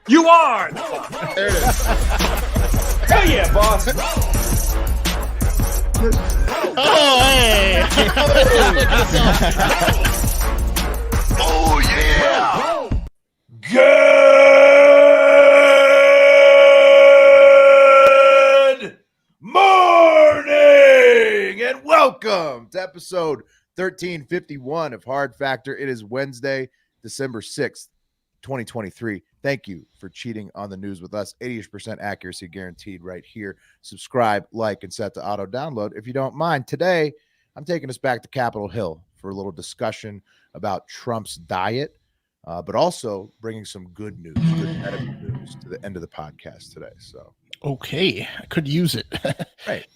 You are! There it is. Hell yeah, boss! Oh, hey! Oh, yeah! Good morning and welcome to episode 1351 of Hard Factor. It is Wednesday, December 6th, 2023. Thank you for cheating on the news with us. 80% accuracy guaranteed right here. Subscribe, like, and set to auto download if you don't mind. Today, I'm taking us back to Capitol Hill for a little discussion about Trump's diet, but also bringing some good news, good medical news to the end of the podcast today. So, okay, I could use it. right.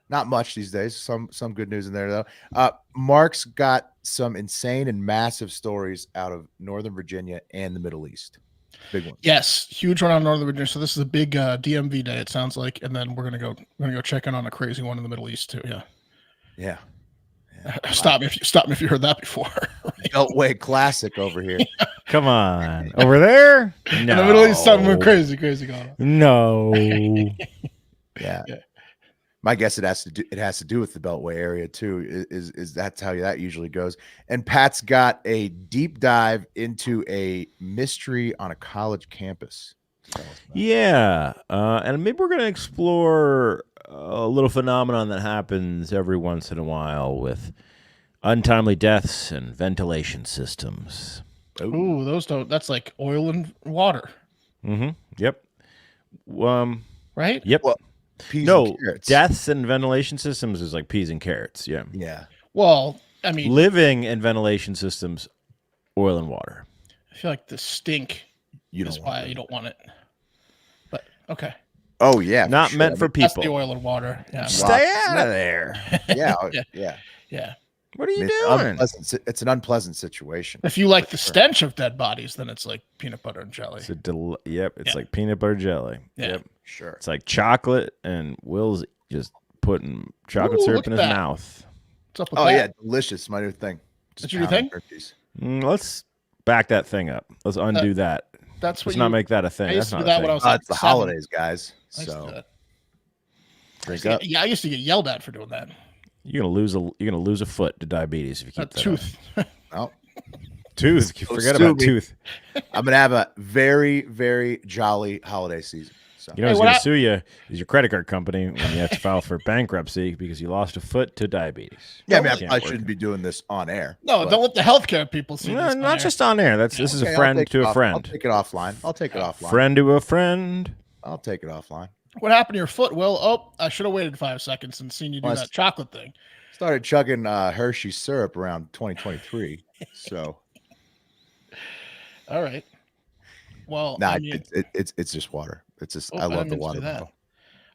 Not much these days. Some good news in there, though. Mark's got some insane and massive stories out of Northern Virginia and the Middle East. Big one. Yes, huge one on Northern Virginia. So this is a big DMV day, it sounds like, and then we're gonna go check in on a crazy one in the Middle East too. Yeah. Stop me if you heard that before. Beltway classic over here. Come on, over there. No. In the Middle East, something crazy going on. No. Yeah. My guess it has to do with the Beltway area too. Is that's how that usually goes. And Pat's got a deep dive into a mystery on a college campus. Yeah, and maybe we're gonna explore a little phenomenon that happens every once in a while with untimely deaths and ventilation systems. Ooh, those don't. That's like oil and water. Mm-hmm. Yep. Right. Yep. Well, peas no, and carrots. deaths and ventilation systems is like peas and carrots. Yeah. Yeah. Well, I mean, Living and ventilation systems, oil and water. I feel like the stink is why you don't want it. But okay, Oh yeah. for Not sure. meant for that's the people. oil and water. Yeah. Stay out of there. Yeah. Yeah. Yeah. Yeah. What are you It's doing? it's an unpleasant situation. If you like the stench of dead bodies, then it's like peanut butter and jelly. It's yep, it's Yeah. like peanut butter jelly. Yeah. Yep. Sure. It's like chocolate, and Will's just putting chocolate Ooh, syrup look in at his that. mouth. What's up with Oh that? yeah, delicious. My new thing. That's your new thing? Turkeys. Let's back that thing up. Let's undo that. That's what Let's not you make that a I thing. used That's to not do that a when I thing. was like It's the 7. holidays, guys. I used to do So that. drink up. Yeah, I used to get yelled at for doing that. You're gonna lose a foot to diabetes if you A keep that tooth. Oh, Tooth. You So forget sue about me. tooth. I'm gonna have a very, very jolly holiday season. So You know Hey, who's what gonna I- sue you is your credit card company when you have to file for bankruptcy because you lost a foot to diabetes. yeah, I mean, I Can't probably work. shouldn't be doing this on air. No, but- don't let the healthcare people see No, this. not just on air. This is Okay, a I'll friend take to it a I'll friend. take it offline. I'll take it offline. Friend to a friend. I'll take it offline. What happened to your foot, Will? Oh, I should have waited 5 seconds and seen you do Well, that chocolate thing. Started chugging Hershey syrup around 2023. So All right. Well, nah, I mean, it's just water. It's just Oh, I I love didn't the mean to water do that. bottle.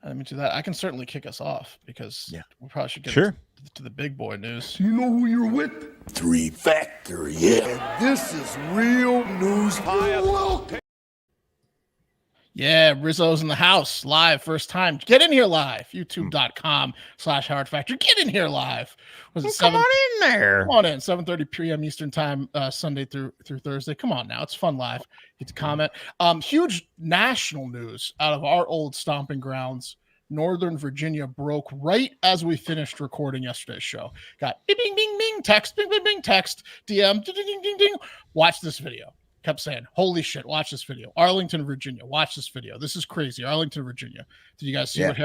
I didn't mean to do that. I can certainly kick us off because Yeah. we probably should get Sure. to the big boy news. You know who you're with? 3 Factor, yeah. This is real news. Yeah, Rizzo's in the house live, first time. Get in here live. YouTube.com/Hard Factor. Get in here live. Was it Come 7? on in there. Come on in, 7:30 p.m. Eastern time, Sunday through Thursday. Come on now, it's fun live. Get to comment. Huge national news out of our old stomping grounds. Northern Virginia broke right as we finished recording yesterday's show. Got bing, bing, bing, bing, text, bing, bing, bing, text, DM, ding, ding, ding, ding, ding. Watch this video. Kept saying, holy shit, watch this video. Arlington, Virginia, watch this video. This is crazy. Arlington, Virginia. Did you guys see what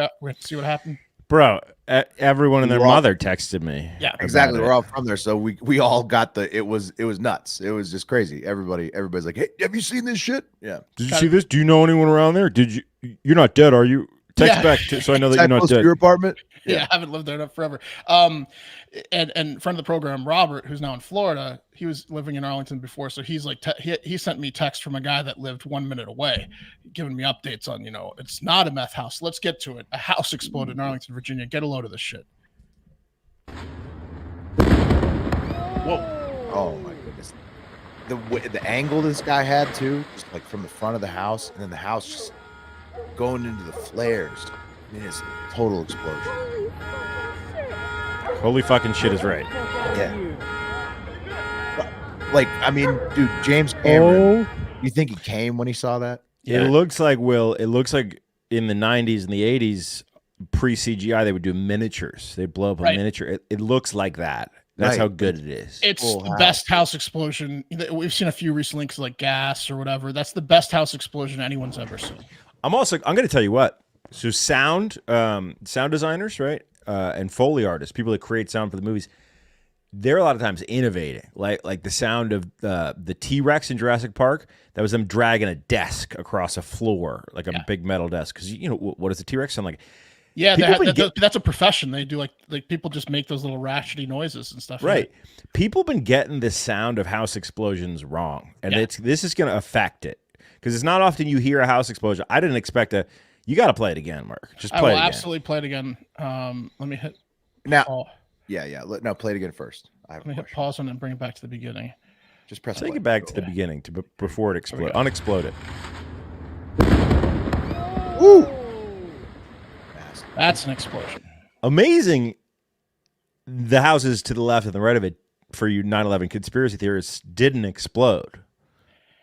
happened? Bro, everyone and their We're all- mother texted me. Yeah. about Exactly. it. We're all from there, so we all got it was nuts. It was just crazy. Everybody's like, hey, have you seen this shit? Yeah. Did you see this? Do you know anyone around there? You're not dead, are you? Text Yeah. back so I know that you're not Close to dead. your apartment. Yeah, I haven't lived there forever. And friend of the program, Robert, who's now in Florida, he was living in Arlington before, so he's like, he sent me text from a guy that lived 1 minute away, giving me updates on, it's not a meth house. Let's get to it. A house exploded in Arlington, Virginia. Get a load of this shit. Whoa! Oh my goodness. The angle this guy had too, just like from the front of the house, and then the house just going into the flares. I mean, it's a total explosion. Holy fucking shit is right. Yeah. Like, I mean, dude, James Cameron, Oh, you think he came when he saw that? It looks like in the 90s and the 80s, pre-CGI, they would do miniatures. They'd blow up a miniature. It looks like that. That's how good it is. It's the best house explosion. We've seen a few recently because like gas or whatever. That's the best house explosion anyone's ever seen. I'm going to tell you what. So sound designers, right? And Foley artists, people that create sound for the movies, they're a lot of times innovating. Like the sound of the T-Rex in Jurassic Park, that was them dragging a desk across a floor, like a big metal desk. Because what does the T-Rex sound like? Yeah, that's a profession. They do like people just make those little ratchety noises and stuff. Right. People have been getting this sound of house explosions wrong, and this is going to affect it because it's not often you hear a house explosion. I didn't expect a. You got to play it again, Mark. Just play it again. Absolutely play it again. Let me hit now. Pause. Yeah. No, play it again first. Let me hit pause and then bring it back to the beginning. Just press. Take it back to the beginning before it explodes. Unexplode it. Woo! That's an explosion. Amazing. The houses to the left and the right of it, for you 9/11 conspiracy theorists, didn't explode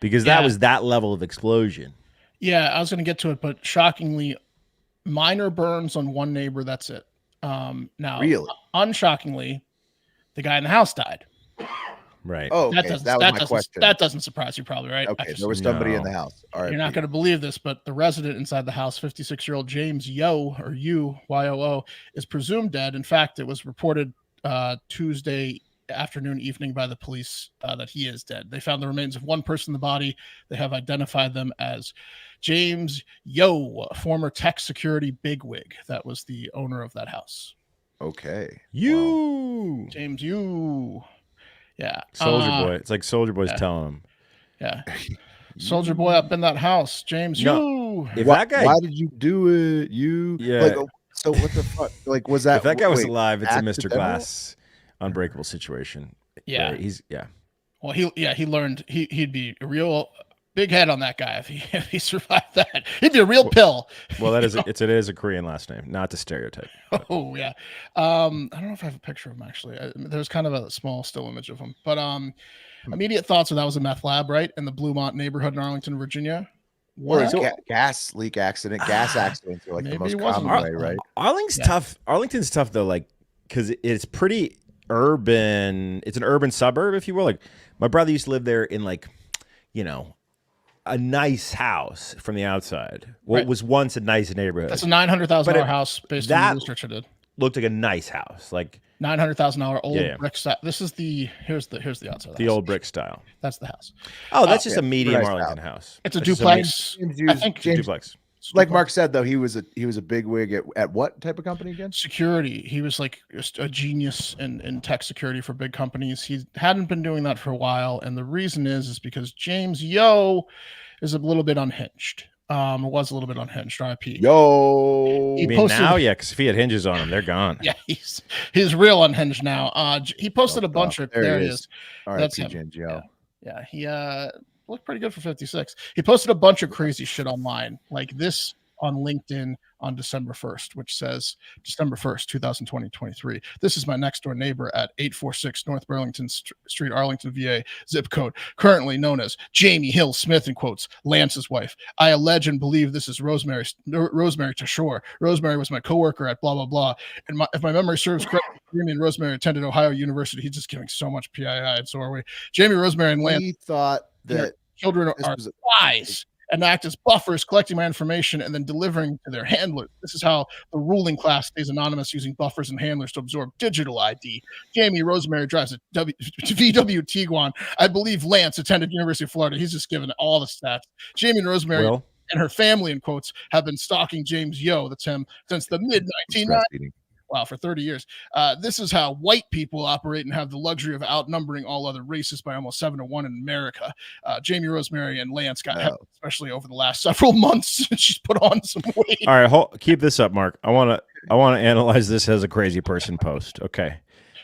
because that was that level of explosion. Yeah, I was going to get to it, but shockingly, minor burns on one neighbor. That's it. Now, really, unshockingly, the guy in the house died. Right. Oh, okay. That was my question. That doesn't surprise you, probably, right? Okay, there was somebody in the house. All right. You're not going to believe this, but the resident inside the house, 56-year-old James Yoo, is presumed dead. In fact, it was reported Tuesday evening by the police that he is dead. They found the remains of one person in the body. They have identified them as James Yoo, a former tech security bigwig. That was the owner of that house. Okay. James Yoo. Yeah. Soldier Boy. It's like Soldier Boy's telling him. Yeah. Soldier Boy up in that house. James Yoo. Why did you do it? Yeah. So what the fuck? Like, was that? If that guy was alive, it's a Mr. Glass unbreakable situation. Yeah. Right? Well, he learned he'd be a real big head on that guy if he survived that. He'd be a real pill. Well, it is a Korean last name, not to stereotype. But. Oh yeah. I don't know if I have a picture of him actually. There's kind of a small still image of him. But immediate thoughts are that was a meth lab, right? In the Bluemont neighborhood in Arlington, Virginia. Gas leak accident. Gas accidents are like the most common way, right? Arlington's tough though, like because it's pretty urban. It's an urban suburb, if you will. Like my brother used to live there in a nice house from the outside. What was once a nice neighborhood. That's a $900,000 house based on the research I did. Looked like a nice house, like $900,000 old brick style. This is here's the outside. The old brick style. That's the house. Oh, that's just a medium Arlington house. It's a duplex. I think duplex. Like Mark said, though, he was a bigwig at what type of company again? Security. He was like just a genius in tech security for big companies. He hadn't been doing that for a while, and the reason is because James Yoo is a little bit unhinged. Was a little bit unhinged. R.I.P. Yo. Now, because if he had hinges on him, they're gone. Yeah, he's real unhinged now. He posted a bunch of there he is. That's James Yoo. Yeah, he looked pretty good for 56. He posted a bunch of crazy shit online, like this on LinkedIn on December 1st, which says December 1st, 2023. This is my next door neighbor at 846 North Burlington Street, Arlington, VA, zip code, currently known as Jamie Hill Smith, in quotes, Lance's wife. I allege and believe this is Rosemary Tashore. Rosemary was my coworker at blah, blah, blah. And if my memory serves correctly, Jamie and Rosemary attended Ohio University. He's just giving so much PII, and so are we. Jamie, Rosemary, and Lance. He thought that children are spies and act as buffers, collecting my information and then delivering to their handlers. This is how the ruling class stays anonymous, using buffers and handlers to absorb digital ID. Jamie Rosemary drives a VW Tiguan. I believe Lance attended University of Florida. He's just given all the stats. Jamie and Rosemary and her family, in quotes, have been stalking James Yoo, that's him, since the mid-1990s. Wow, for 30 years. This is how white people operate and have the luxury of outnumbering all other races by almost 7-1 in America. Jamie Rosemary and Lance got help, especially over the last several months. She's put on some weight. All right, keep this up, Mark. I want to analyze this as a crazy person post. Okay.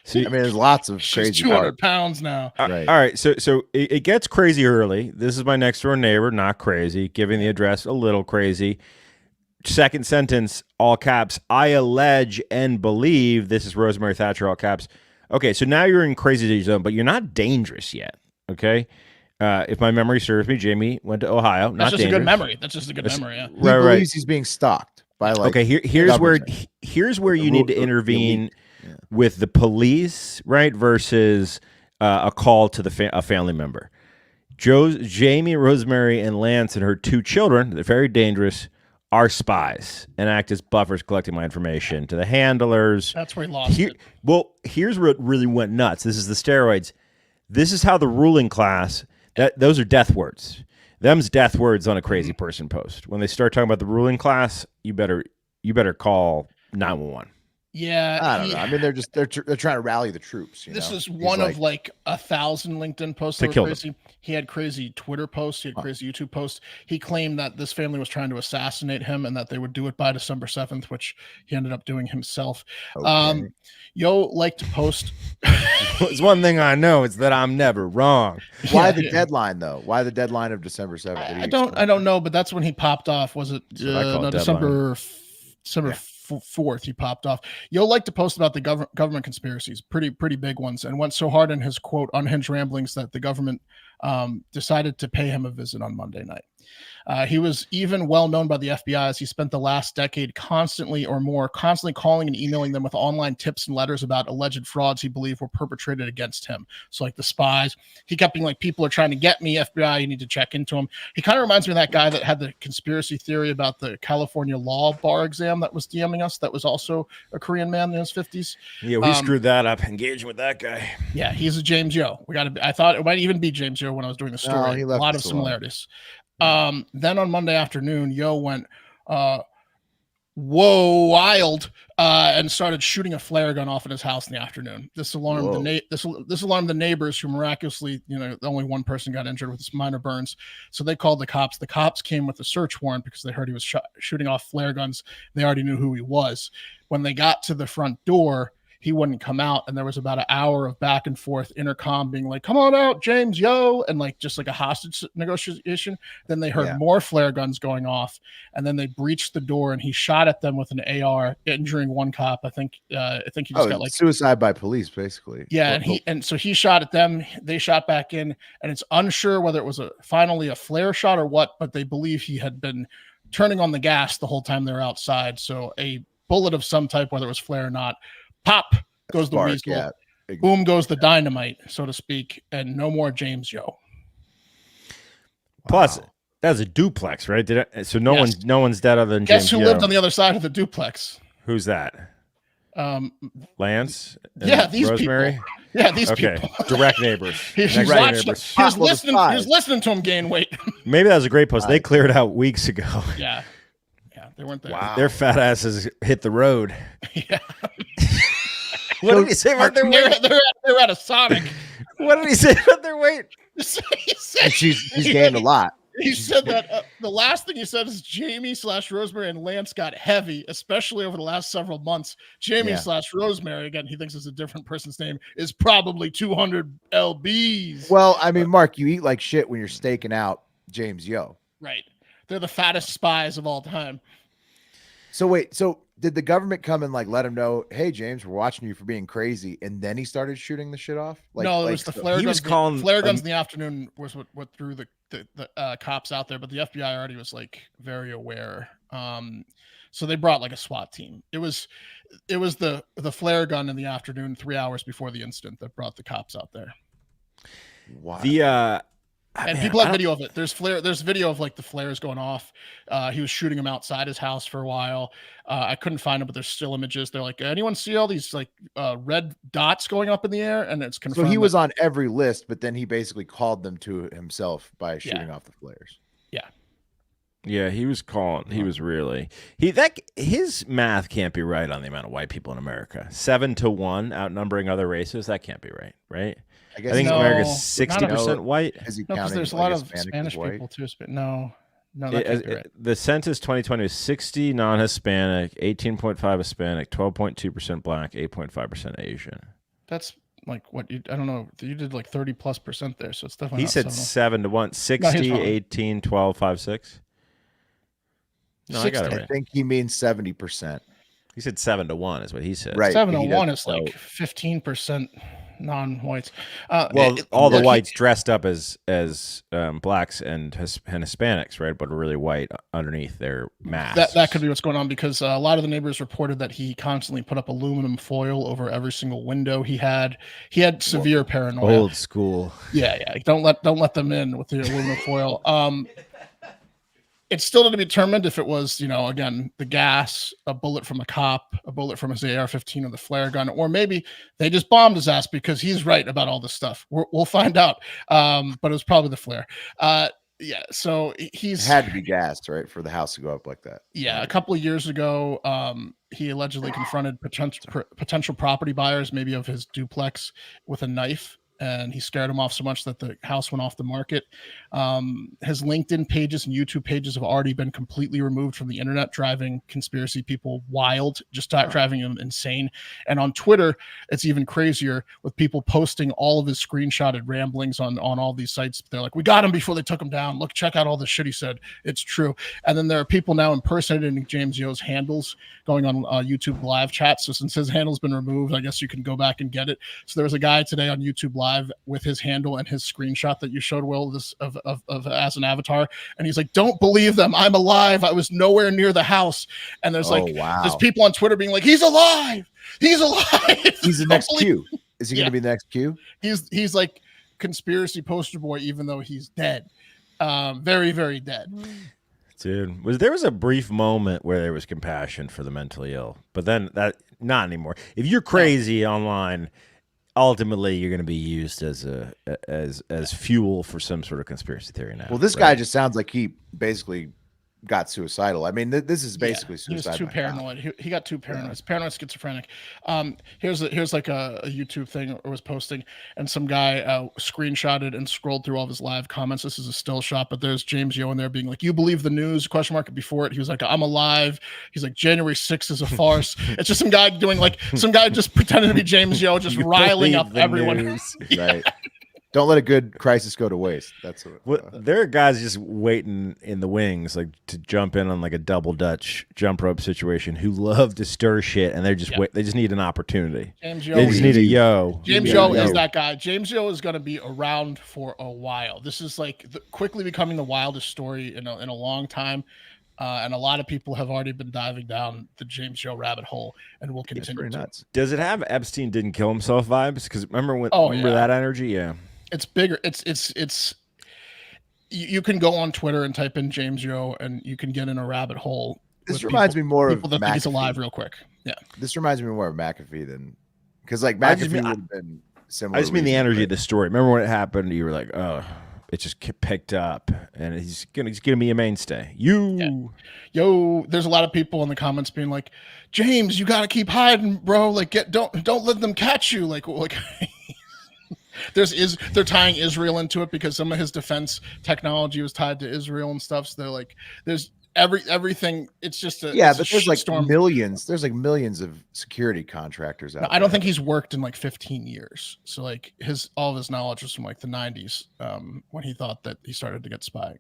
See, I mean, there's lots of crazy. She's 200 pounds now. Right. All right. So it gets crazy early. This is my next door neighbor, not crazy. Giving the address a little crazy. Second sentence, all caps, I allege and believe, this is Rosemary Thatcher, all caps. Okay, so now you're in crazy zone, but you're not dangerous yet, okay? If my memory serves me, Jamie went to Ohio. That's Not just a dangerous. good memory. That's just a good memory. Yeah. He Right. believes he's being stalked by like. Okay, here's where government. you need to intervene with the police, right? Versus a call to a family member. Jamie, Rosemary, and Lance and her 2 children, they're very dangerous, are spies and act as buffers collecting my information to the handlers. That's where he lost it. Well, here's what really went nuts. This is the steroids. This is how the ruling class, those are death words. Them's death words on a crazy person post. When they start talking about the ruling class, you better call 911. Yeah, I don't know. I mean, they're trying to rally the troops. This is one of like 1,000 LinkedIn posts that were crazy. He had crazy Twitter posts. He had crazy YouTube posts. He claimed that this family was trying to assassinate him and that they would do it by December 7th, which he ended up doing himself. Okay. Yo like to post. It's one thing I know. It's that I'm never wrong. Why the deadline though? Why the deadline of December 7th? I don't know, but that's when he popped off. Was it December 4th? He popped off. You'll like to post about the government conspiracies, pretty big ones, and went so hard in his quote unhinged ramblings that the government decided to pay him a visit on Monday night. He was even well known by the FBI as he spent the last decade constantly calling and emailing them with online tips and letters about alleged frauds he believed were perpetrated against him. So like the spies, he kept being like, people are trying to get me, FBI, you need to check into him. He kind of reminds me of that guy that had the conspiracy theory about the California law bar exam that was DMing us. That was also a Korean man in his 50s. Yeah, we screwed that up engaging with that guy. Yeah, he's a James Yo. I thought it might even be James Yo when I was doing the story. No, a lot of similarities. Then on Monday afternoon, Yo went wild and started shooting a flare gun off at his house in the afternoon. This alarmed this alarmed the neighbors, who miraculously, only one person got injured with minor burns. So they called the cops. The cops came with a search warrant because they heard he was shooting off flare guns. They already knew who he was. When they got to the front door, he wouldn't come out, and there was about an hour of back and forth intercom being like, come on out, James, yo, and like just like a hostage negotiation. Then they heard more flare guns going off, and then they breached the door, and he shot at them with an AR, injuring one cop. I think he just got like suicide by police, basically. Yeah, and so he shot at them, they shot back in, and it's unsure whether it was finally a flare shot or what, but they believe he had been turning on the gas the whole time they were outside. So a bullet of some type, whether it was flare or not. Pop goes the weasel. Yeah. Boom goes the dynamite, so to speak, and no more James Yo. Plus, that's a duplex, right? So no one's dead other than James Guess who lived on the other side of the duplex? Who's that? Lance? Yeah, these Rosemary? people. Yeah, these people. Direct neighbors. He was listening to him gain weight. Maybe that was a great post. They cleared out weeks ago. Yeah, they weren't there. Wow. Their fat asses hit the road. Yeah. What did he say about their weight? They're at a Sonic. What did he say about their weight? He said he's gained a lot. He said that the last thing he said is Jamie/Rosemary and Lance got heavy, especially over the last several months. Jamie/Rosemary, again, he thinks it's a different person's name, is probably 200 lbs. Well, I mean, Mark, you eat like shit when you're staking out James Yo. Right. They're the fattest spies of all time. So wait, did the government come and like let him know, hey James, we're watching you for being crazy, and then he started shooting the shit off? No, it was the flare guns. Flare guns in the afternoon was what threw the cops out there, but the FBI already was like very aware. So they brought like a SWAT team. It was the flare gun in the afternoon, 3 hours before the incident, that brought the cops out there. Wow. And people have video of it. There's video of like the flares going off. He was shooting them outside his house for a while. I couldn't find them, but there's still images. They're like, anyone see all these like red dots going up in the air? And it's confirmed. So he was on every list, but then he basically called them to himself by shooting off the flares. Yeah. Yeah, he was calling. He was really his math can't be right on the amount of white people in America. 7-1 outnumbering other races. That can't be right, right? I think America's 60% white. No, because there's a lot of Spanish people too. No, that can't be right. The census 2020 was 60 non-Hispanic, 18.5 Hispanic, 12.2% Black, 8.5% Asian. That's like what I don't know. You did like 30+% there, so it's definitely. He said 7-1, 60, 18, 12, 5, 6. No, 60. I got it right. I think he means 70%. He said 7-1 is what he said. Right. 7-1 is like 15%. non-whites. Well, all the whites dressed up as blacks and Hispanics, right? But are really white underneath their masks. That could be what's going on, because a lot of the neighbors reported that he constantly put up aluminum foil over every single window he had. He had severe paranoia. Old school. Yeah. Don't let them in with the aluminum foil. It's still to be determined if it was, again, the gas, a bullet from a cop, a bullet from his AR-15 or the flare gun, or maybe they just bombed his ass because he's right about all this stuff. We'll find out. But it was probably the flare. So he's had to be gassed, right, for the house to go up like that. Yeah, a couple of years ago, he allegedly confronted potential property buyers, maybe of his duplex, with a knife. And he scared him off so much that the house went off the market. His LinkedIn pages and YouTube pages have already been completely removed from the internet, driving conspiracy people wild, just driving them insane. And on Twitter, it's even crazier, with people posting all of his screenshotted ramblings on all these sites. They're like, we got him before they took him down. Look, check out all the shit he said. It's true. And then there are people now impersonating James Yo's handles, going on YouTube live chat. So since his handle's been removed, I guess you can go back and get it. So there was a guy today on YouTube Live with his handle and his screenshot that you showed, Will, this of as an avatar, and he's like, "Don't believe them. I'm alive. I was nowhere near the house." And there's there's people on Twitter being like, "He's alive. He's alive. He's the next Q. Is he going to be the next Q?" He's like conspiracy poster boy, even though he's dead, very, very dead. Dude, there was a brief moment where there was compassion for the mentally ill, but then that not anymore. If you're crazy online, ultimately you're going to be used as fuel for some sort of conspiracy theory now. Well, this guy just sounds like he basically got suicidal. I mean, this is basically suicide. He was too paranoid. He got too paranoid. He's paranoid schizophrenic. Here's like a YouTube thing I was posting, and some guy screenshotted and scrolled through all of his live comments. This is a still shot, but there's James Yo in there being like, "You believe the news?" ? Before it, he was like, "I'm alive." He's like, "January 6th is a farce." It's just some guy just pretending to be James Yo, just riling up everyone. Right. Don't let a good crisis go to waste. That's what. There are guys just waiting in the wings, like to jump in on like a double Dutch jump rope situation, who love to stir shit, and they're just they just need an opportunity. James Yo, they just need a yo. James Yo is that guy. James Yo is going to be around for a while. This is like quickly becoming the wildest story in a long time. And a lot of people have already been diving down the James Yo rabbit hole, and will continue to. Nuts. Does it have Epstein didn't kill himself vibes? Because remember that energy? Yeah. It's bigger. It's you can go on Twitter and type in James Yo, and you can get in a rabbit hole. This reminds me more of people that think he's alive real quick. Yeah. This reminds me more of McAfee than, because like McAfee would have been similar. I just mean the energy of the story. Remember when it happened? You were like, oh, it just picked up, and he's gonna be a mainstay. Yo, there's a lot of people in the comments being like, James, you gotta keep hiding, bro. Like, don't let them catch you. Like. They're tying Israel into it because some of his defense technology was tied to Israel and stuff. So they're like, there's everything. It's just but there's like millions. There's like millions of security contractors out there. I don't think he's worked in like 15 years. So like all of his knowledge was from like the 90s, when he thought that he started to get spied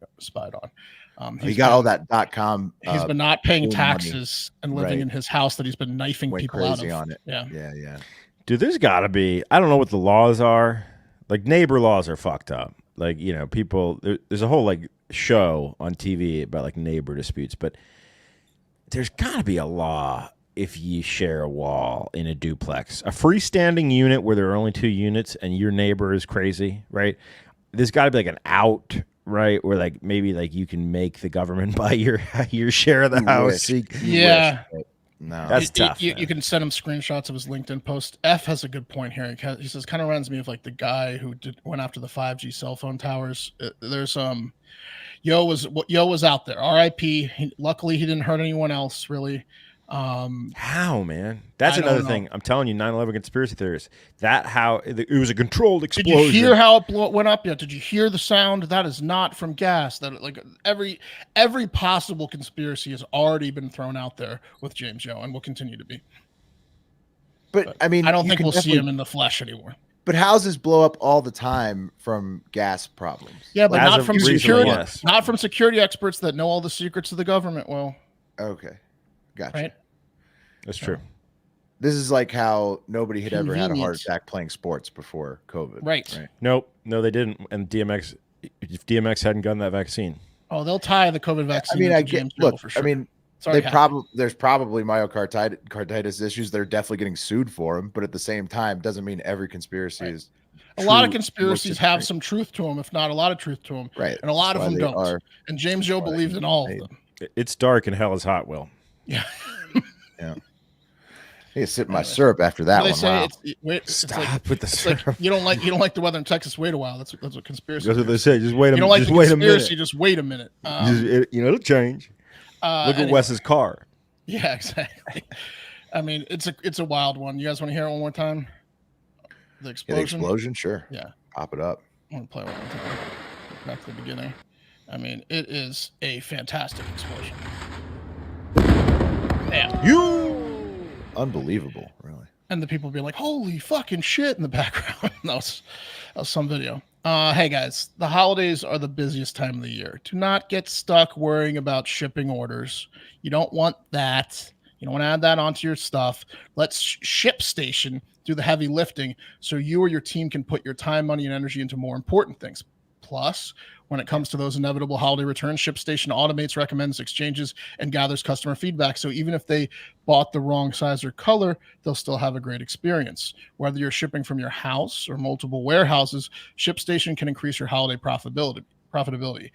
on. He got all that .com. He's been not paying taxes and living in his house that he's been knifing people out of. On it. Yeah. Dude, there's got to be, I don't know what the laws are. Like, neighbor laws are fucked up. Like, people, there's a whole, like, show on TV about, like, neighbor disputes. But there's got to be a law if you share a wall in a duplex. A freestanding unit where there are only 2 units and your neighbor is crazy, right? There's got to be, like, an out, right? Where, like, maybe, like, you can make the government buy your share of the house. Yeah. No, that's tough. You can send him screenshots of his LinkedIn post. F has a good point here. He says, kind of reminds me of like the guy who went after the 5G cell phone towers. There's Yo was out there. R.I.P. Luckily, he didn't hurt anyone else really. How, man? That's another thing. I'm telling you, 9/11 conspiracy theorists. It was a controlled explosion. Did you hear how it went up yet? Did you hear the sound? That is not from gas. That like every possible conspiracy has already been thrown out there with James Yo, and will continue to be. But I mean, I don't think we'll see him in the flesh anymore. But houses blow up all the time from gas problems. Yeah, but not from security. Not from security experts that know all the secrets of the government. Well, okay, gotcha. Right? That's true. This is like how nobody had ever had a heart Convenient. attack playing sports before COVID. Right. Nope, no, they didn't. And DMX, if DMX hadn't gotten that vaccine, Oh, they'll tie the COVID vaccine I mean, into I get. James Look, Joe for sure. I mean, It's already happened. there's probably myocarditis issues. They're definitely getting sued for them, but at the same time, doesn't mean every conspiracy is. A lot of true. conspiracies have some truth to them, if not a lot of truth to them. Right. And a lot That's of why them they don't. are- And James Joe believes in all of them. it's dark and hell is hot. Will. Yeah. Yeah. Hey, sip my Anyway. syrup after that They one. say Wow. it's Stop like, with the it's like syrup. you don't like the weather in Texas. Wait a while. That's what conspiracy. That's what they say. Just wait a You don't minute. like Just the wait a conspiracy. minute. Just wait a minute. It'll change. Look at Anyway. Wes's car. Yeah, exactly. I mean, it's a wild one. You guys want to hear it one more time? The Yeah, explosion. the explosion, sure. Yeah. Pop it up. I'm gonna play one more time. Back to the beginning. I mean, it is a fantastic explosion. Damn. Unbelievable, really. And the people being like, "Holy fucking shit!" in the background. that was some video. Hey guys, the holidays are the busiest time of the year. Do not get stuck worrying about shipping orders. You don't want that. You don't want to add that onto your stuff. Let ShipStation do the heavy lifting so you or your team can put your time, money, and energy into more important things. Plus, when it comes to those inevitable holiday returns, ShipStation automates, recommends, exchanges, and gathers customer feedback. So even if they bought the wrong size or color, they'll still have a great experience. Whether you're shipping from your house or multiple warehouses, ShipStation can increase your holiday profitability.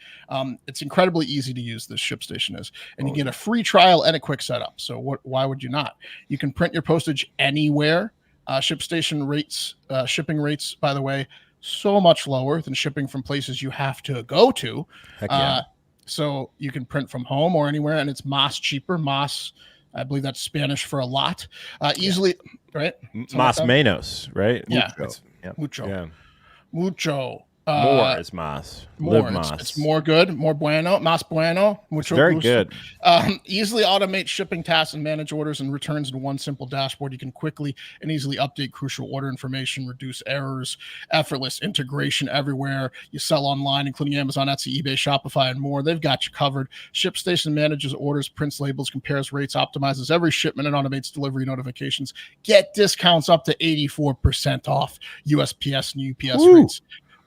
It's incredibly easy to use, this ShipStation is, and you get a free trial and a quick setup. So why would you not? You can print your postage anywhere. ShipStation rates, shipping rates, by the way, so much lower than shipping from places you have to go to. Heck yeah. So you can print from home or anywhere, and it's más cheaper. Más, I believe that's Spanish for a lot. Easily, right? Más menos, right? Yeah. Yeah. Mucho. Yeah. Mucho. More is más. More. Live más. It's more good. More bueno. Más bueno. Mucho Very gusto. good. Easily automate shipping tasks and manage orders and returns in one simple dashboard. You can quickly and easily update crucial order information, reduce errors, effortless integration everywhere. You sell online, including Amazon, Etsy, eBay, Shopify, and more. They've got you covered. ShipStation manages orders, prints labels, compares rates, optimizes every shipment, and automates delivery notifications. Get discounts up to 84% off USPS and UPS rates.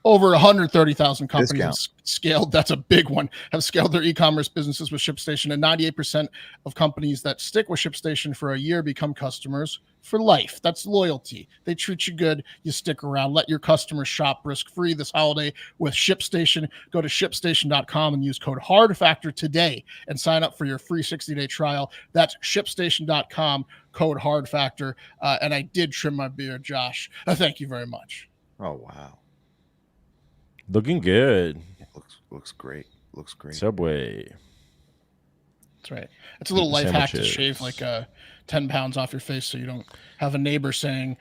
Over 130,000 companies have scaled. That's a big one. Have scaled their e-commerce businesses with ShipStation, and 98% of companies that stick with ShipStation for a year become customers for life. That's loyalty. They treat you good. You stick around. Let your customers shop risk-free this holiday with ShipStation. Go to ShipStation.com and use code HARDFACTOR today and sign up for your free 60-day trial. That's ShipStation.com, code HARDFACTOR. And I did trim my beard, Josh. Thank you very much. Oh, wow. Looking good. Looks great. Looks great. Subway. That's right. It's a little life hack to Sandwiches. shave like 10 pounds off your face so you don't have a neighbor saying,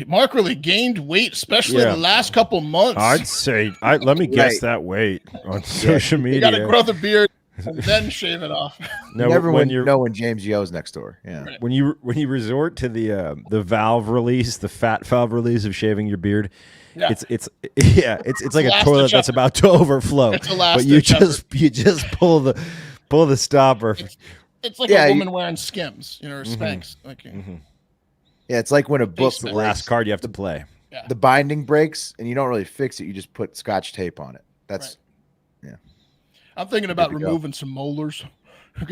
Mark really gained weight, especially in Yeah. the last couple months. I'd say, let me guess that weight on social media. You got to grow the beard and then shave it off. No, Never when know when James Yo's next door. Yeah. Right. when you resort to the valve release, the fat valve release of shaving your beard, Yeah. it's like a last toilet ditch that's effort. about to overflow. It's a last But you ditch just pull the stopper. It's like Yeah, a you- woman wearing Skims, or Spanx. Like, Yeah, it's like when a book Basement. breaks, Last card you have to play. the binding breaks and you don't really fix it. You just put Scotch tape on it. That's I'm thinking about to go. removing some molars. let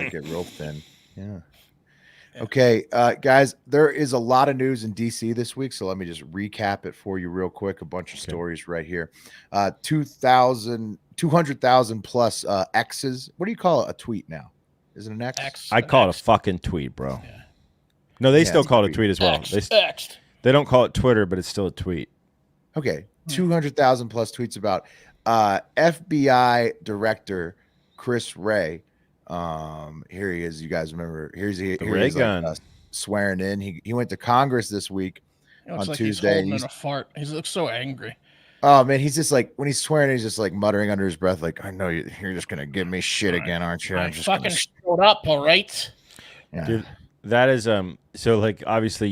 it get real thin. Yeah. Okay, guys, there is a lot of news in DC this week, so let me just recap it for you real quick. A bunch of stories right here. 200,000 plus X's. What do you call a tweet now? Is it an X? X. I call it a fucking tweet, bro. Yeah. No, they Yeah, still it's a call it a tweet. tweet as well. X. They don't call it Twitter, but it's still a tweet. Okay, 200,000 plus tweets about FBI Director Chris Wray. Here he is. You guys remember? Here's Ray gun. Swearing in. He went to Congress this week. It looks On like Tuesday, he's holding in a fart. He looks so angry. Oh man, he's just like when he's swearing, he's just like muttering under his breath, like, "I know you're just gonna give me shit again, aren't you?" I I'm just fucking gonna... showed up, all right. Yeah. Dude, that is so like obviously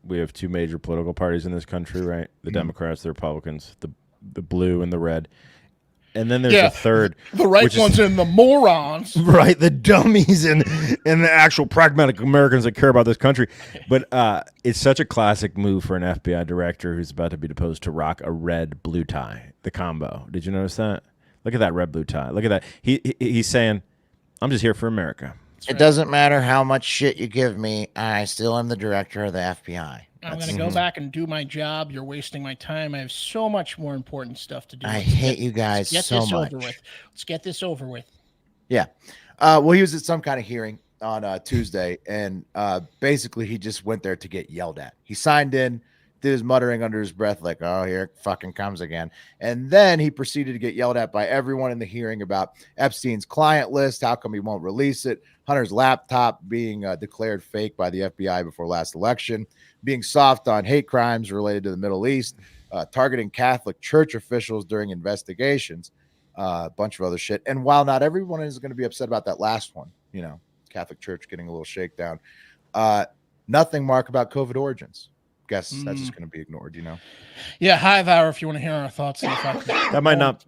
we have two major political parties in this country, right? The Democrats, the Republicans, the blue and the red. And then there's a third. The right ones and the morons. Right, the dummies and the actual pragmatic Americans that care about this country. But it's such a classic move for an FBI director who's about to be deposed to rock a red-blue tie, the combo. Did you notice that? Look at that red-blue tie. Look at that. He's saying, I'm just here for America. It doesn't matter how much shit you give me. I still am the director of the FBI. I'm going to go back and do my job. You're wasting my time. I have so much more important stuff to do. I hate you guys so much. Let's get this over with. Yeah. Well, he was at some kind of hearing on Tuesday, and basically he just went there to get yelled at. He signed in, did his muttering under his breath like, oh, here it fucking comes again. And then he proceeded to get yelled at by everyone in the hearing about Epstein's client list. How come he won't release it? Hunter's laptop being declared fake by the FBI before last election, being soft on hate crimes related to the Middle East, targeting Catholic church officials during investigations, a bunch of other shit. And while not everyone is going to be upset about that last one, you know, Catholic church getting a little shakedown, nothing, Mark, about COVID origins. Guess that's just going to be ignored, you know? Yeah, Hive Hour if you want to hear our thoughts. That might not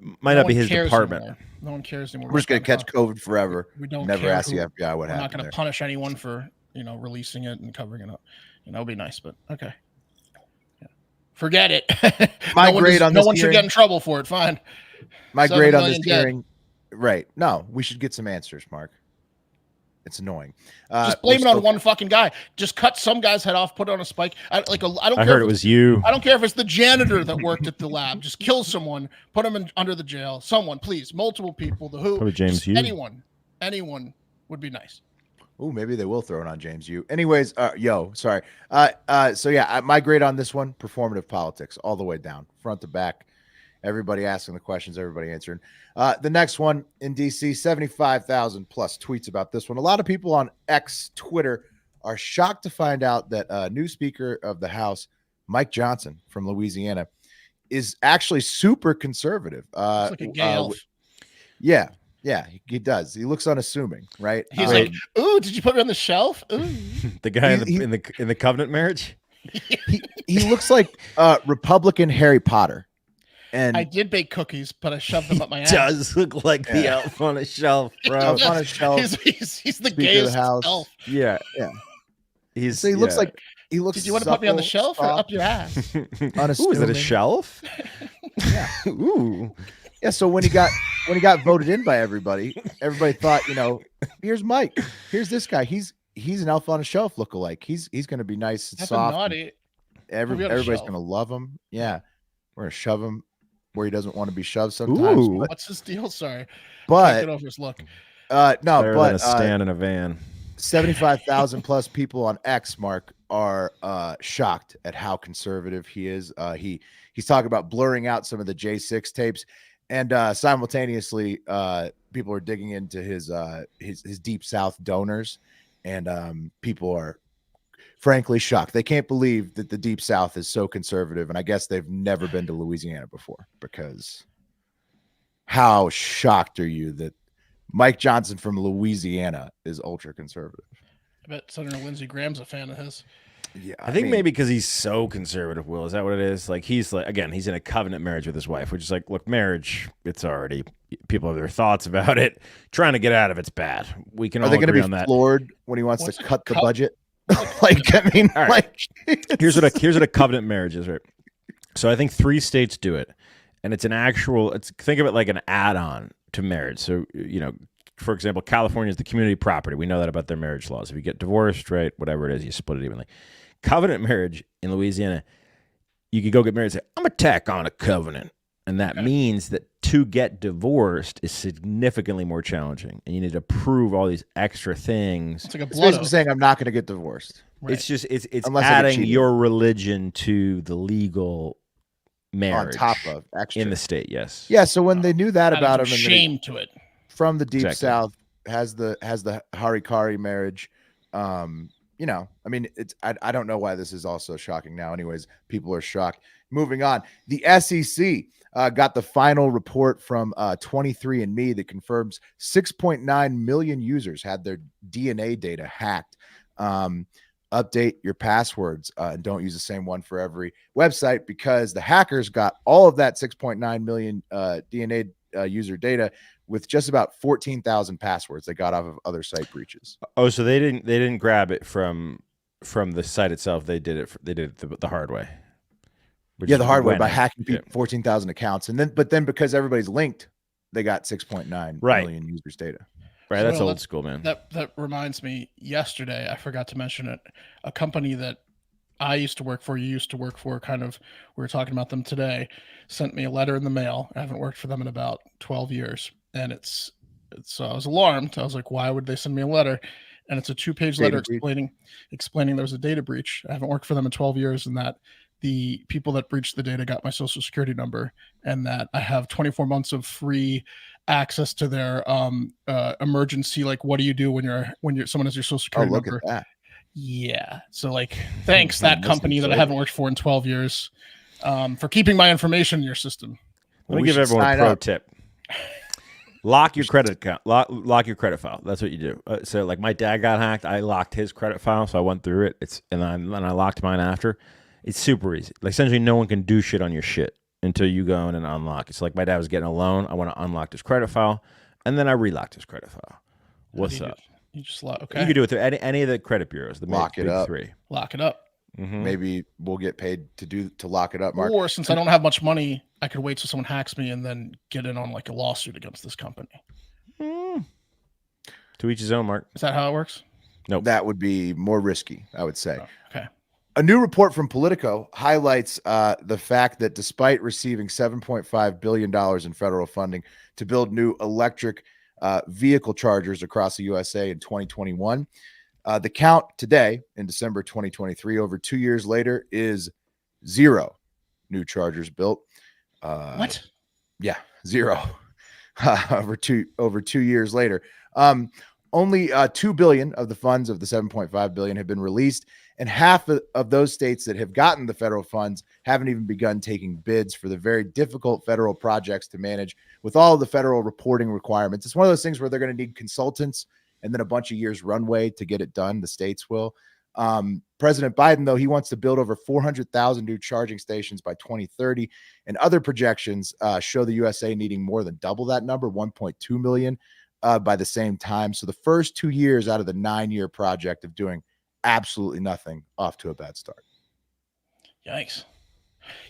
be his department. Anymore. No one cares anymore. We're just going to catch COVID forever. We don't never ask the FBI what happened. We're not going to punish anyone for, releasing it and covering it up. It'll be nice, but okay. Yeah. Forget it. My grade on this no one should get in trouble for it. Fine. My grade on this hearing. Right. No, we should get some answers, Mark. It's annoying. Just blame it on one fucking guy. Just cut some guy's head off, put it on a spike. I don't care. I heard it was you. I don't care if it's the janitor that worked at the lab. Just kill someone, put him under the jail. Someone, please. Multiple people. The who? Probably James Hughes. Anyone would be nice. Oh, maybe they will throw it on James Yu. Anyways, sorry. So yeah, my grade on this one: performative politics, all the way down, front to back. Everybody asking the questions, everybody answering. The next one in DC, 75,000 plus tweets about this one. A lot of people on X, Twitter, are shocked to find out that new Speaker of the House, Mike Johnson from Louisiana, is actually super conservative. Like a gay elf. Yeah, he does. He looks unassuming, right? He's like, "Ooh, did you put me on the shelf?" Ooh. The guy in the covenant marriage. He looks like Republican Harry Potter. And I did bake cookies, but I shoved them up my ass. Does look like the elf on a shelf, bro. Elf on a shelf. He's the gayest elf. Yeah. He looks like he looks. Did you want to put me on the shelf or up your ass? Ooh, is it a shelf? Yeah. Ooh. Yeah. So when he got voted in by everybody thought, here's Mike, here's this guy. He's an elf on a shelf lookalike. He's going to be nice and soft. Naughty. Everybody's going to love him. Yeah. We're going to shove him where he doesn't want to be shoved sometimes. What's his deal? Sorry. But get over his look. A stand in a van. 75,000 plus people on X, Mark, are shocked at how conservative he is. He's talking about blurring out some of the J6 tapes, and simultaneously, people are digging into his Deep South donors, and people are frankly shocked. They can't believe that the Deep South is so conservative, and I guess they've never been to Louisiana before, because how shocked are you that Mike Johnson from Louisiana is ultra conservative? I bet Senator Lindsey Graham's a fan of his. Yeah, I think maybe because he's so conservative, Will. Is that what it is? Like, he's in a covenant marriage with his wife, which is like, look, marriage, it's already, people have their thoughts about it. Trying to get out of it's bad. We can all agree on that. Are they going to be floored when he wants to cut the budget? Here's what a covenant marriage is, right? So I think 3 states do it, and it's think of it like an add-on to marriage. So, for example, California is the community property. We know that about their marriage laws. If you get divorced, right, whatever it is, you split it evenly. Covenant marriage in Louisiana, you could go get married and say, I'm going to tack on a covenant. And that means that to get divorced is significantly more challenging. And you need to prove all these extra things. It's like it's basically saying I'm not going to get divorced. Right. It's just, it's adding your religion to the legal marriage. On top of extra. In the state, yes. Yeah, so when they knew that about him. Shame to it. From the Deep South has the Harikari marriage. I mean, I don't know why this is also shocking now. Anyways, people are shocked. Moving on, the SEC got the final report from 23andMe that confirms 6.9 million users had their DNA data hacked. Update your passwords and don't use the same one for every website, because the hackers got all of that 6.9 million DNA user data with just about 14,000 passwords they got off of other site breaches. Oh, so they didn't grab it from the site itself. They did it the hard way. Yeah, the hard way by hacking 14,000 accounts, but then because everybody's linked, they got 6.9 million users' data. Right, that's old school, man. That reminds me. Yesterday, I forgot to mention it. A company that I used to work for, you used to work for, we were talking about them today, sent me a letter in the mail. I haven't worked for them in about 12 years, and it's. I was alarmed. I was like, why would they send me a letter? And it's a 2-page letter explaining there was a data breach. I haven't worked for them in 12 years, and that the people that breached the data got my social security number, and that I have 24 months of free access to their emergency. Like, what do you do when someone has your social security number? Look at that. Yeah. So like, thanks that company that I haven't worked for in 12 years for keeping my information in your system. Let me give everyone a pro tip. Lock your credit account. Lock your credit file. That's what you do. So like my dad got hacked. I locked his credit file, so I went through it. And I locked mine after. It's super easy. Like essentially, no one can do shit on your shit until you go in and unlock. It's like my dad was getting a loan. I want to unlock his credit file, and then I relocked his credit file. What's up? You just lock. Okay. You can do it through any of the credit bureaus. The lock it up. 3. Lock it up. Mm-hmm. Maybe we'll get paid to lock it up, Mark. Or since I don't have much money, I could wait till someone hacks me and then get in on like a lawsuit against this company. To each his own, Mark. Is that how it works? Nope. That would be more risky, I would say. Oh, okay. A new report from Politico highlights the fact that despite receiving $7.5 billion in federal funding to build new electric vehicle chargers across the USA in 2021, the count today in December 2023, over 2 years later, is 0 new chargers built. What? Yeah, 0 over 2 years later. Only $2 billion of the funds of the $7.5 billion have been released, and half of those states that have gotten the federal funds haven't even begun taking bids for the very difficult federal projects to manage with all of the federal reporting requirements. It's one of those things where they're going to need consultants and then a bunch of years runway to get it done. The states will. President Biden, though, he wants to build over 400,000 new charging stations by 2030, and other projections show the USA needing more than double that number, 1.2 million. By the same time. So the first 2 years out of the 9-year project of doing absolutely nothing, off to a bad start. Yikes.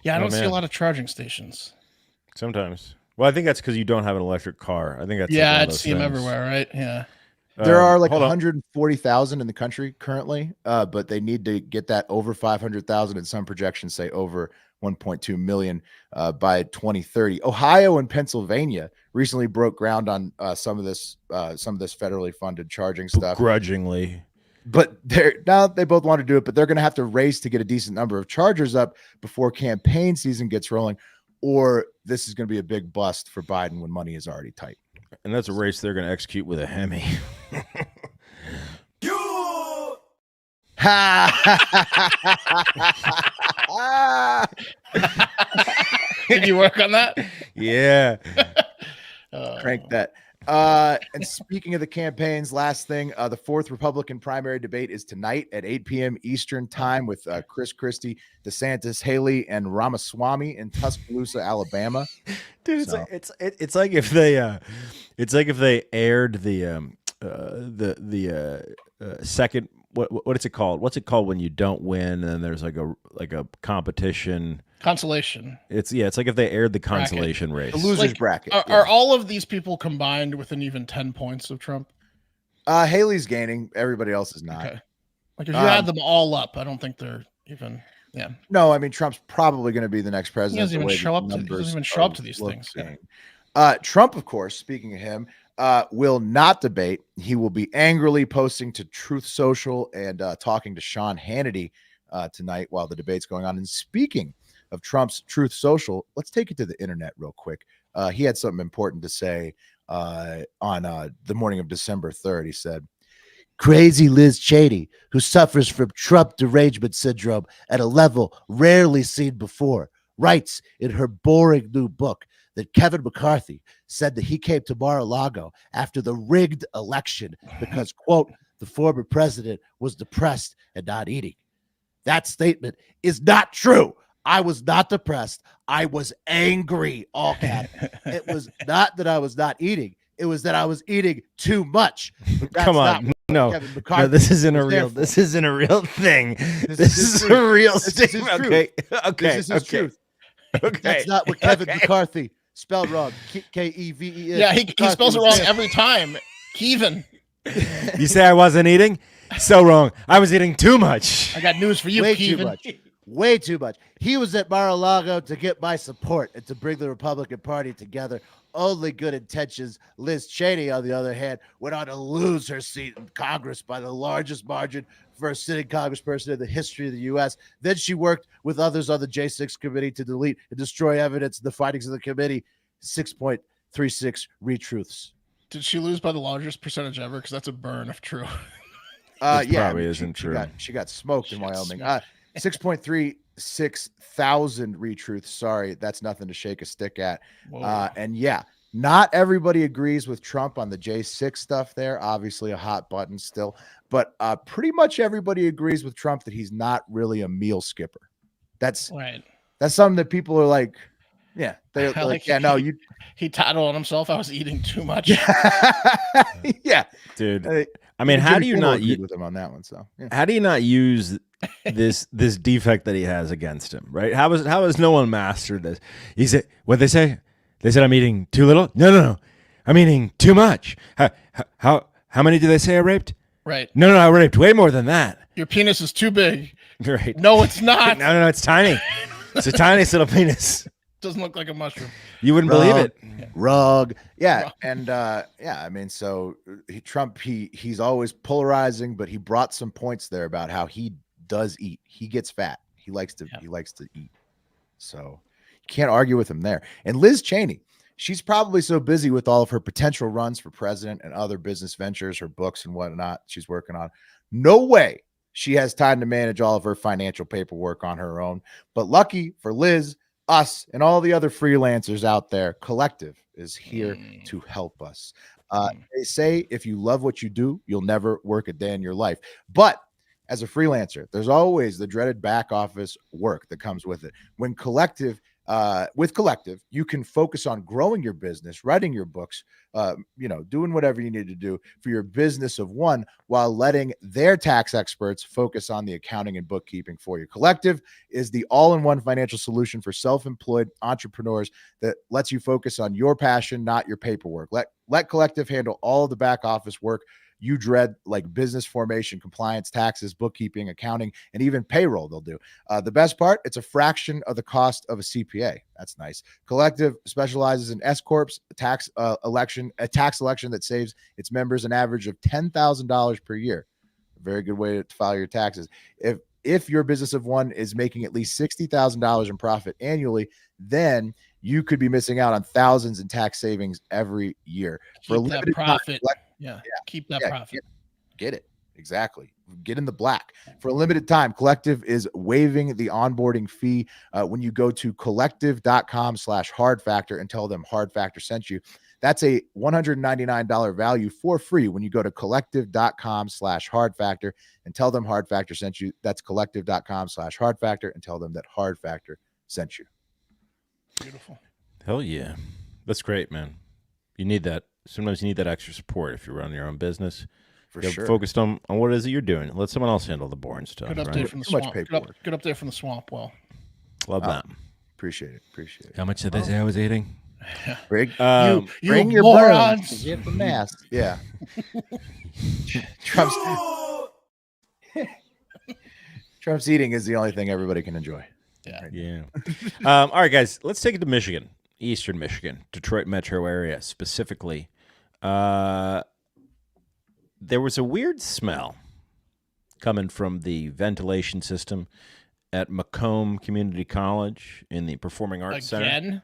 Yeah, I don't see a lot of charging stations. Sometimes. Well, I think that's because you don't have an electric car. I think that's I'd see them everywhere, right? Yeah. There are like 140,000 in the country currently, but they need to get that over 500,000, and some projections say over 1.2 million by 2030. Ohio and Pennsylvania recently broke ground on some of this federally funded charging stuff. Begrudgingly. But they both want to do it, but they're going to have to race to get a decent number of chargers up before campaign season gets rolling, or this is going to be a big bust for Biden when money is already tight. And that's a race they're going to execute with a Hemi. Did you work on that? Yeah. Crank that. And speaking of the campaigns, last thing, the 4th Republican primary debate is tonight at 8 p.m. Eastern time with Chris Christie, DeSantis, Haley, and Ramaswamy in Tuscaloosa, Alabama. Dude, it's like if they aired the second, what is it called? What's it called when you don't win and then there's like a competition? Consolation. It's like if they aired the consolation race. The losers bracket. Are all of these people combined within even 10 points of Trump? Haley's gaining. Everybody else is not. Okay. Like if you add them all up, I don't think they're even. Yeah. No, I mean Trump's probably going to be the next president. He doesn't even show up to these things. Yeah. Trump, of course, speaking of him, will not debate. He will be angrily posting to Truth Social and talking to Sean Hannity tonight while the debate's going on. And speaking of Trump's Truth Social, let's take it to the internet real quick. He had something important to say on the morning of December 3rd. He said, "Crazy Liz Cheney, who suffers from Trump derangement syndrome at a level rarely seen before, writes in her boring new book that Kevin McCarthy said that he came to Mar-a-Lago after the rigged election because, quote, the former president was depressed and not eating. That statement is not true. I was not depressed. I was angry, all caps. It was not that I was not eating. It was that I was eating too much. But that's Come not on, what no, Kevin McCarthy this isn't a was there real. for. This isn't a real thing. This This is is his a real This is his statement. truth. Okay, okay, This is his okay, truth. okay. That's not what Kevin okay. McCarthy spelled wrong. K-E-V-E-N. Yeah, he McCarthy spells it was wrong there. every time. Kevin, You say I wasn't eating? So wrong. I was eating too much. I got news for you, Way too Kevin. much. Way too much. He was at Mar-a-Lago to get my support and to bring the Republican Party together. Only good intentions. Liz Cheney, on the other hand, went on to lose her seat in Congress by the largest margin for a sitting congressperson in the history of the U.S. Then she worked with others on the J6 committee to delete and destroy evidence in the findings of the committee. 6.36 retruths. Did she lose by the largest percentage ever? Because that's a burn if true. This Yeah, probably she- isn't she true. She got smoked in She got Wyoming. smoked. 6.36 thousand retruths. Sorry, that's nothing to shake a stick at. Whoa. And yeah, not everybody agrees with Trump on the J6 stuff there. Obviously a hot button still, but pretty much everybody agrees with Trump that he's not really a meal skipper. That's Right. something that people are like, yeah, they're I like, like yeah, no, you, He titled on himself, I was eating too much. yeah. Dude. I mean, how Jimmy do you Kimmel not agreed u- with him on that one? So yeah. how do you not use this defect that he has against him, right? How has no one mastered this? He said, what they say? They said I'm eating too little? No. I'm eating too much. How many do they say I raped? Right. No, I raped way more than that. Your penis is too big. Right. No, it's not. No, it's tiny. It's a tiniest little penis. Doesn't look like a mushroom. You wouldn't believe it. Rug. Yeah. Rug. And yeah, I mean, so Trump, he's always polarizing, but he brought some points there about how he does eat. He gets fat. He likes to eat. So you can't argue with him there. And Liz Cheney, she's probably so busy with all of her potential runs for president and other business ventures, her books and whatnot she's working on. No way she has time to manage all of her financial paperwork on her own. But lucky for Liz, us, and all the other freelancers out there, Collective is here to help us. They say if you love what you do, you'll never work a day in your life. But as a freelancer, there's always the dreaded back office work that comes with it. With Collective, you can focus on growing your business, writing your books, doing whatever you need to do for your business of one, while letting their tax experts focus on the accounting and bookkeeping for you. Collective is the all-in-one financial solution for self-employed entrepreneurs that lets you focus on your passion, not your paperwork. Let Collective handle all of the back office work you dread, like business formation, compliance, taxes, bookkeeping, accounting, and even payroll. They'll do. The best part, it's a fraction of the cost of a CPA. That's nice. Collective specializes in S corps, a tax election that saves its members an average of $10,000 per year. A very good way to file your taxes. If your business of one is making at least $60,000 in profit annually, then you could be missing out on thousands in tax savings every year. For a Keep that limited time, profit. Keep that profit. Get it. Exactly. Get in the black. For a limited time, Collective is waiving the onboarding fee when you go to collective.com/hardfactor and tell them Hard Factor sent you. That's a $199 value for free when you go to collective.com/hardfactor and tell them Hard Factor sent you. That's collective.com/hardfactor and tell them that Hard Factor sent you. Beautiful. Hell yeah. That's great, man. You need that. Sometimes you need that extra support if you're running your own business. For Get sure. focused on what it is that you're doing. Let someone else handle the boring stuff. Good update Right? from the Too much swamp. paperwork. Good update from the swamp. Well, Love that. Appreciate it. How much did they say I was eating? Bring, Um, you bring your morons. brooms to get the mask. Yeah. Trump's eating is the only thing everybody can enjoy. Yeah. All right, guys, let's take it to Michigan, Eastern Michigan, Detroit metro area specifically. There was a weird smell coming from the ventilation system at Macomb Community College in the Performing Arts Center. Again?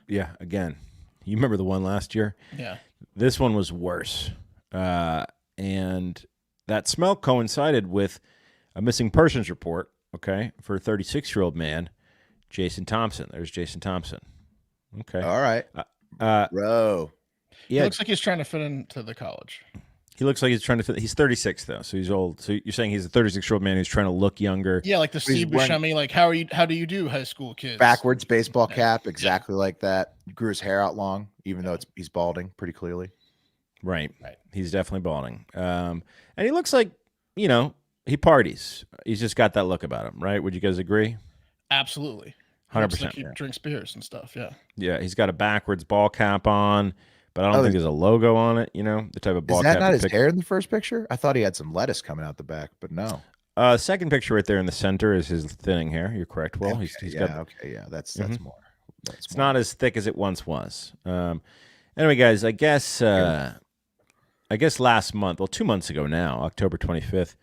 Yeah, again. You remember the one last year? Yeah. This one was worse. And that smell coincided with a missing persons report, okay, for a 36-year-old man, Jason Thompson. There's Jason Thompson. Okay. All right. It Bro. Yeah, looks like he's trying to fit into the college. He looks like he's trying to. He's 36 though, so he's old. So you're saying he's a 36-year-old man who's trying to look younger. Yeah, like the Steve Buscemi, like how do you do, high school kids? Backwards baseball cap, exactly like that. Grew his hair out long, even though he's balding pretty clearly. Right. He's definitely balding. And he looks like, he parties. He's just got that look about him, right? Would you guys agree? Absolutely. 100%. Like he drinks beers and stuff. Yeah. Yeah, he's got a backwards ball cap on, but I don't think there's a logo on it. The type of ball cap. Is that not his hair in the first picture? I thought he had some lettuce coming out the back, but no. Second picture right there in the center is his thinning hair. You're correct. Well, okay, he's got. Okay, yeah, that's more. It's not as thick as it once was. Anyway, guys, I guess last month, 2 months ago now, October 25th,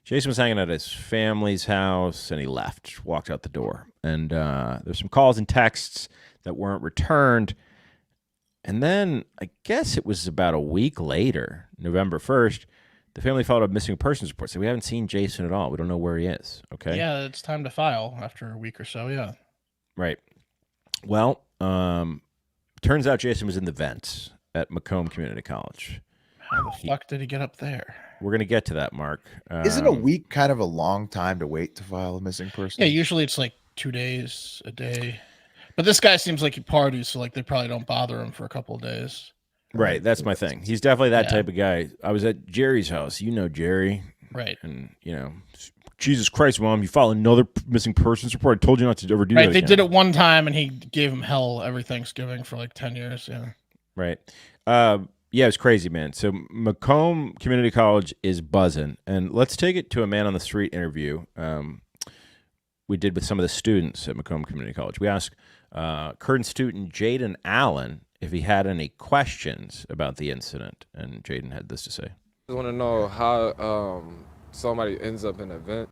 Jason was hanging at his family's house and he left, walked out the door. And there's some calls and texts that weren't returned. And then I guess it was about a week later, November 1st, the family filed a missing persons report. So we haven't seen Jason at all. We don't know where he is. Okay. Yeah, it's time to file after a week or so. Yeah. Right. Well, turns out Jason was in the vents at Macomb Community College. How the fuck did he get up there? We're going to get to that, Mark. Isn't a week kind of a long time to wait to file a missing person? Yeah, usually it's like 2 days, a day. But this guy seems like he parties, so like they probably don't bother him for a couple of days. Right, that's my thing. He's definitely that type of guy. I was at Jerry's house. You know Jerry. Right. And, Jesus Christ, Mom, you filed another missing persons report. I told you not to ever do that Right, they again. did it one time, and he gave him hell every Thanksgiving for like 10 years. Yeah. Right. Yeah, it's crazy, man. So Macomb Community College is buzzing. And let's take it to a man on the street interview we did with some of the students at Macomb Community College. We asked current student Jaden Allen if he had any questions about the incident. And Jaden had this to say. I want to know how somebody ends up in an event.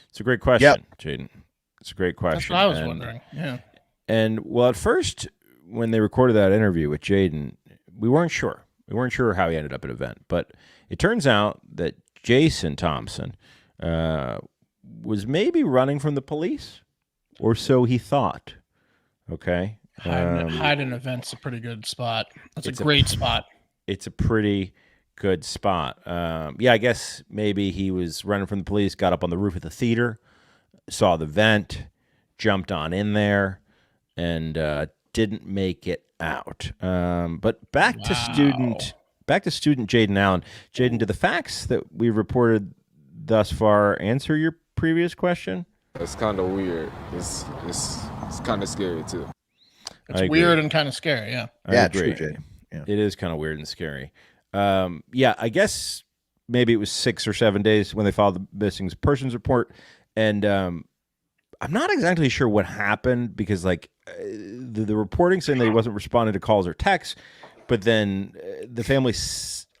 It's a great question, Jaden. It's a great question. That's what I was wondering. Yeah. And well, at first, when they recorded that interview with Jaden, we weren't sure. We weren't sure how he ended up at an event. But it turns out that Jason Thompson was maybe running from the police, or so he thought. Okay. Hiding event's a pretty good spot. That's a great spot. It's a pretty good spot. Yeah, I guess maybe he was running from the police, got up on the roof of the theater, saw the vent, jumped on in there, and didn't make it out. But back to student Jaden Allen. Jaden, do the facts that we reported thus far answer your previous question? It's kind of weird. It's kind of scary too. It's weird and kind of scary. Yeah. I agree. True, Jaden. Yeah. It is kind of weird and scary. Yeah, I guess maybe it was 6 or 7 days when they filed the missing persons report, and I'm not exactly sure what happened because the reporting saying that he wasn't responding to calls or texts, but then the family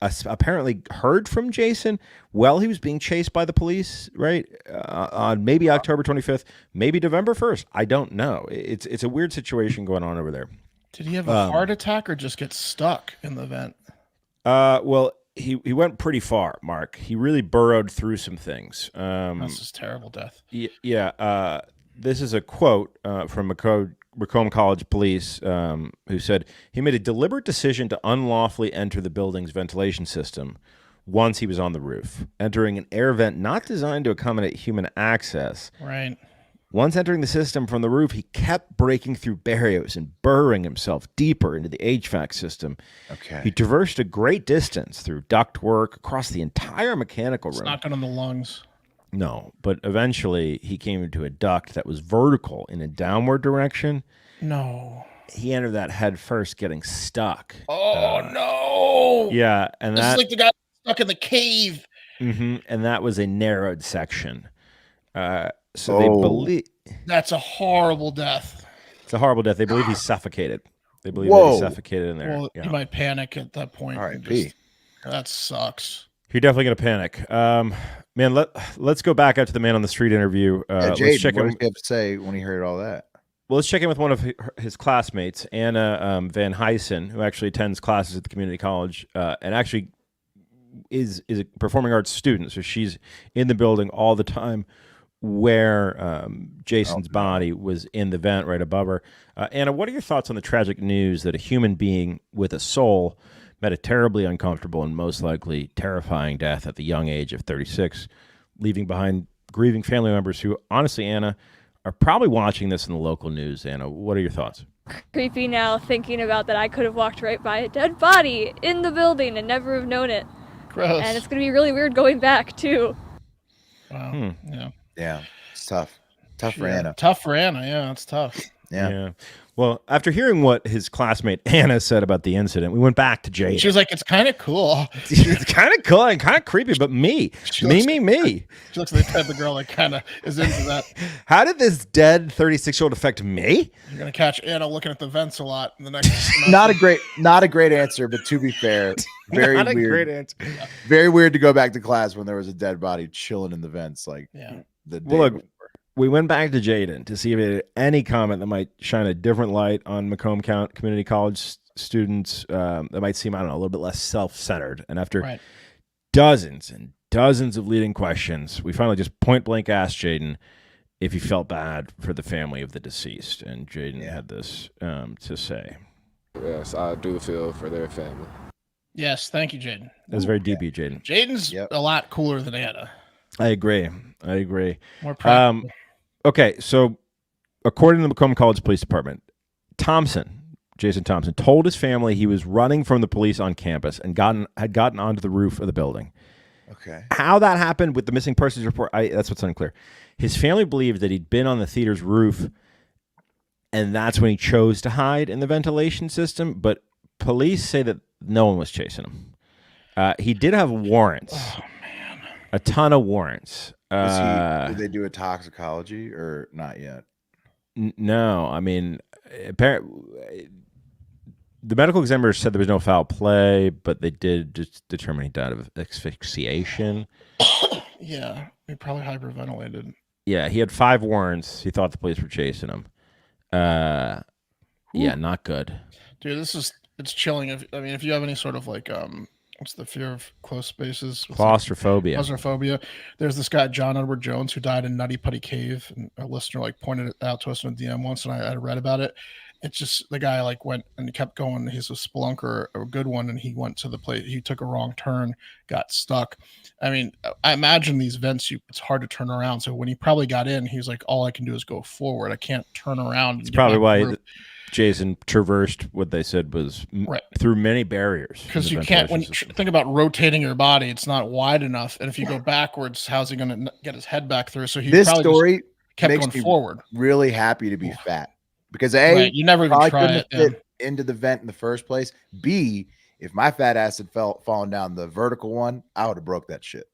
apparently heard from Jason while he was being chased by the police, right? On maybe October 25th, maybe November 1st. I don't know. It's a weird situation going on over there. Did he have a heart attack or just get stuck in the vent? Well, he went pretty far, Mark. He really burrowed through some things. That's just terrible death. Yeah. This is a quote from Macomb College police who said he made a deliberate decision to unlawfully enter the building's ventilation system once he was on the roof, entering an air vent not designed to accommodate human access. Right. Once entering the system from the roof, he kept breaking through barriers and burrowing himself deeper into the HVAC system. Okay. He traversed a great distance through ductwork across the entire mechanical room. It's not good on the lungs. No, but eventually he came into a duct that was vertical in a downward direction. No. He entered that head first, getting stuck. Oh, no. Yeah, and this that is like the guy stuck in the cave. And that was a narrowed section. So they believe that's a horrible death. It's a horrible death. They believe he suffocated. They believe that he suffocated in there. Well, he might panic at that point. R.I.P. That sucks. You're definitely gonna panic. Man, let's go back out to the man on the street interview. Jade, let's check what in. did you have to say when he heard all that? Well, let's check in with one of his classmates, Anna Van Huysen, who actually attends classes at the community college and actually is a performing arts student. So she's in the building all the time where Jason's body was in the vent right above her. Anna, what are your thoughts on the tragic news that a human being with a soul met a terribly uncomfortable and most likely terrifying death at the young age of 36, leaving behind grieving family members who, honestly, Anna, are probably watching this in the local news. Anna, what are your thoughts? Creepy now thinking about that I could have walked right by a dead body in the building and never have known it. Gross. And it's going to be really weird going back, too. Wow. Yeah, it's tough. Tough for Anna. Tough for Anna. Yeah, it's tough. Yeah. Well, after hearing what his classmate Anna said about the incident, we went back to Jade. She was like, it's kind of cool. It's kind of cool and kind of creepy, but me. She looks like the type of girl that kind of is into that. How did this dead 36-year-old affect me? You're going to catch Anna looking at the vents a lot in the next Not a great answer, but to be fair, very Not weird. a great answer. Very weird to go back to class when there was a dead body chilling in the vents. Like, the day look, before. we went back to Jaden to see if he had any comment that might shine a different light on Macomb Community College students that might seem, I don't know, a little bit less self-centered. And after dozens and dozens of leading questions, we finally just point blank asked Jaden if he felt bad for the family of the deceased. And Jaden had this to say. Yes, I do feel for their family. Yes, thank you, Jaden. That was very deep, Jaden. Jaden's a lot cooler than Anna. I agree. More practical. Okay, so according to the Macomb College Police Department, Jason Thompson, told his family he was running from the police on campus and had gotten onto the roof of the building. Okay. How that happened with the missing persons report, that's what's unclear. His family believed that he'd been on the theater's roof, and that's when he chose to hide in the ventilation system, but police say that no one was chasing him. He did have warrants. Oh, man. A ton of warrants. Did they do a toxicology or not yet? No, I mean, apparently, the medical examiner said there was no foul play, but they did just determine he died of asphyxiation. Yeah, he probably hyperventilated. Yeah, he had 5 warrants. He thought the police were chasing him. Yeah, not good. Dude, it's chilling. If you have any sort of like what's the fear of close spaces? Claustrophobia. There's this guy, John Edward Jones, who died in Nutty Putty Cave, and a listener like pointed it out to us in a DM once, and I read about it. It's just the guy like went and kept going. He's a spelunker, a good one, and he went to the place. He took a wrong turn, got stuck. I mean, I imagine these vents, it's hard to turn around. So when he probably got in, he was like, all I can do is go forward. I can't turn around. It's probably why Jason traversed what they said was through many barriers. Because you can't, when you think about rotating your body, it's not wide enough. And if you go backwards, how's he going to get his head back through? So this story kept makes going me forward. Really happy to be fat because you never even try it fit into the vent in the first place. B, if my fat ass had fallen down the vertical one, I would have broke that shit.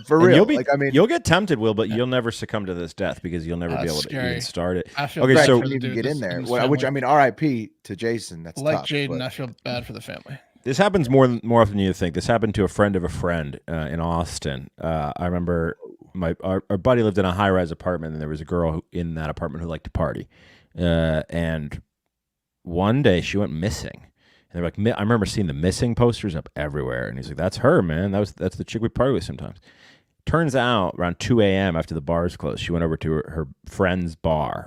For real. You'll get tempted, Will, but you'll never succumb to this death because you'll never be able to even start it. I feel okay, so for the even dude, get in there. family. Which RIP to Jason. That's like tough, Jaden. but... I feel bad for the family. This happens more often than you think. This happened to a friend of a friend in Austin. I remember our buddy lived in a high-rise apartment, and there was a girl in that apartment who liked to party. And one day she went missing. And they're like, I remember seeing the missing posters up everywhere. And he's like, that's her, man. That's the chick we party with sometimes. Turns out around 2 a.m. after the bars closed, she went over to her friend's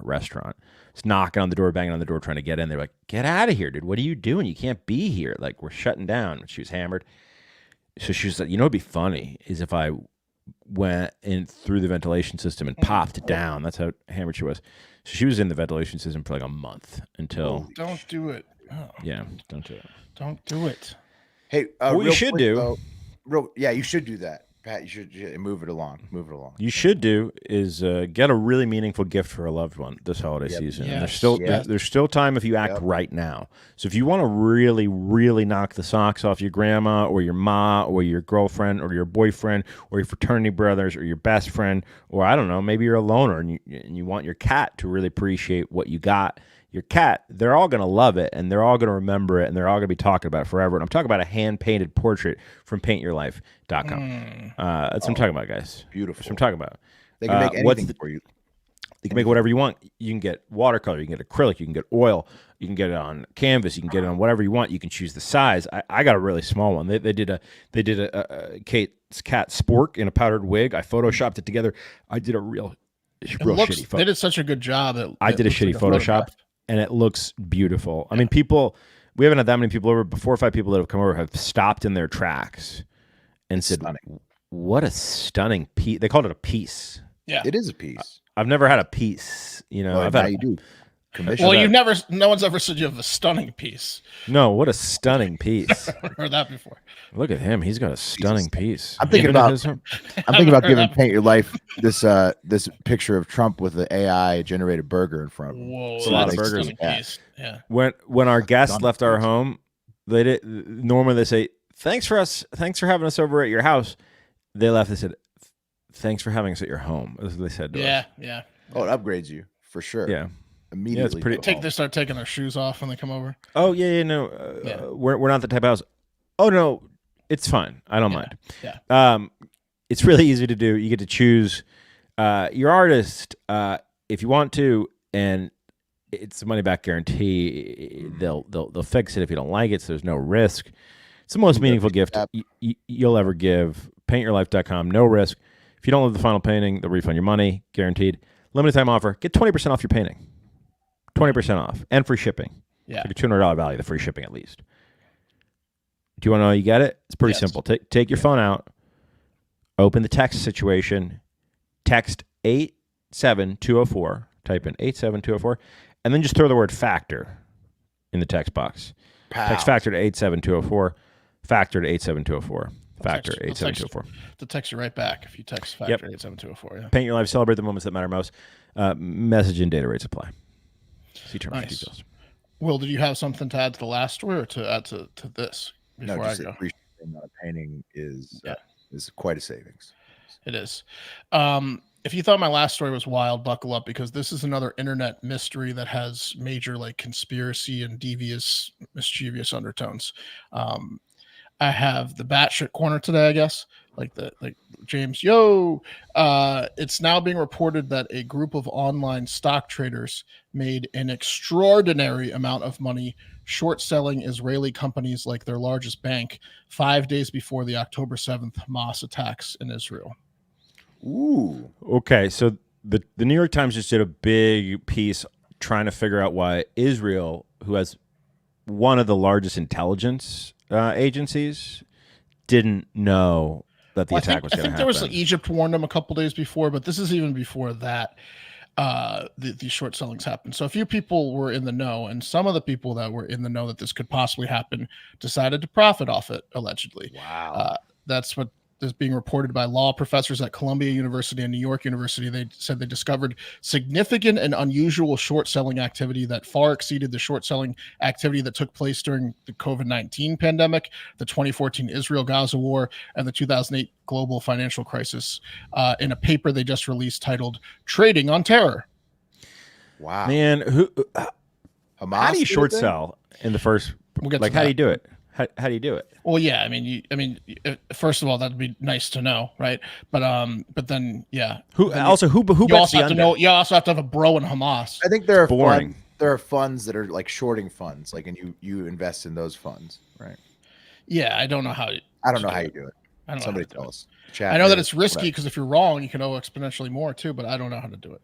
restaurant. Was knocking on the door, banging on the door, trying to get in. They're like, get out of here, dude. What are you doing? You can't be here. Like, we're shutting down. She was hammered. So she was like, what'd be funny is if I went in through the ventilation system and popped down. That's how hammered she was. So she was in the ventilation system for like a month until... Don't do it. Oh. Yeah, don't do it. Don't do it. Hey, what you should do... you should do that. Pat, you should move it along. You should do is get a really meaningful gift for a loved one this holiday season. Yes. And there's still time if you act right now. So if you want to really, really knock the socks off your grandma or your ma or your girlfriend or your boyfriend or your fraternity brothers or your best friend, or I don't know, maybe you're a loner and you want your cat to really appreciate what you got. Your cat, they're all going to love it, and they're all going to remember it, and they're all going to be talking about it forever. And I'm talking about a hand-painted portrait from PaintYourLife.com. That's what I'm talking about, guys. Beautiful. That's what I'm talking about. They can make anything for you. You can make whatever you want. You can get watercolor. You can get acrylic. You can get oil. You can get it on canvas. You can get it on whatever you want. You can choose the size. I got a really small one. They did a Kate's cat spork in a powdered wig. I photoshopped it together. I did a real shitty photo. They did such a good job. I did a shitty Photoshop. And it looks beautiful. I mean, people, we haven't had that many people over. But 4 or 5 people that have come over have stopped in their tracks and said, Stunning. "What a stunning piece!" They called it a piece. Yeah. It is a piece. I've never had a piece. You know, Well, I've now had. you do. Commission. Well, no one's ever said you have a stunning piece. No, what a stunning piece! I've heard that before. Look at him; he's got a stunning piece. I'm thinking Even in about- his- I'm thinking about heard giving that Paint Your Life this picture of Trump with the AI generated burger in front of him. Whoa, It's a lot of that's a burgers. stunning piece. Yeah. when our guests Stunning left our piece. home, they did. Normally they say, "Thanks for having us over at your house." They left. They said, "Thanks for having us at your home." That's what they said to us. Yeah. Yeah. Oh, it upgrades you for sure. Yeah. Immediately. pretty- go home. They start taking their shoes off when they come over. Oh yeah, no, Yeah. we're not the type of house. Oh no, it's fine. I don't mind. Yeah. It's really easy to do. You get to choose your artist if you want to, and it's a money back guarantee. They'll fix it if you don't like it. So there's no risk. It's the most meaningful gift you'll ever give. PaintYourLife.com. No risk. If you don't love the final painting, they'll refund your money, guaranteed. Limited time offer. Get 20% off your painting. 20% off and free shipping. Yeah. Like a $200 value, the free shipping at least. Do you want to know how you get it? It's pretty Yes. simple. Take your phone out, open the text situation, text 87204, type in 87204, and then just throw the word factor in the text box. Text factor to 87204, factor to 87204, factor text- 87204. To text you right back if you text Yep. factor 87204. Yeah. Paint Your Life, celebrate the moments that matter most. Message and data rates apply. See terms and Nice. details. Will, did you have something to add to the last story or to add to this No, before I just go? appreciating on a painting is Yeah. is quite a savings. It is. If you thought my last story was wild, buckle up because this is another internet mystery that has major like conspiracy and devious, mischievous undertones. I have the batshit corner today, I guess. Like James, it's now being reported that a group of online stock traders made an extraordinary amount of money short selling Israeli companies like their largest bank 5 days before the October 7th Hamas attacks in Israel. Ooh. Okay, so the New York Times just did a big piece trying to figure out why Israel, who has one of the largest intelligence agencies, didn't know that the attack was I going to think happen. there was Egypt warned them a couple days before, but this is even before that. These short sellings happened. So a few people were in the know, and some of the people that were in the know that this could possibly happen decided to profit off it, allegedly. Wow. That's what is being reported by law professors at Columbia University and New York University. They said they discovered significant and unusual short selling activity that far exceeded the short selling activity that took place during the COVID-19 pandemic, the 2014 Israel-Gaza war, and the 2008 global financial crisis in a paper they just released titled Trading on Terror. Wow. Man, Hamas how do you did short it then? sell in the first? We'll get Like, to how do that. you do it? How do you do it? Well, yeah, I mean, first of all, that'd be nice to know, right? But then, yeah. Who Then also who you bets also the have to under? know. You also have to have a bro in Hamas. I think there are Boring. there are funds that are like shorting funds, like, and you invest in those funds, right? Yeah, I don't know how. I don't know how you do it. I don't know Somebody how to do tell it. us. Chat I know that there, it's risky whatever. because if you're wrong, you can owe exponentially more too. But I don't know how to do it.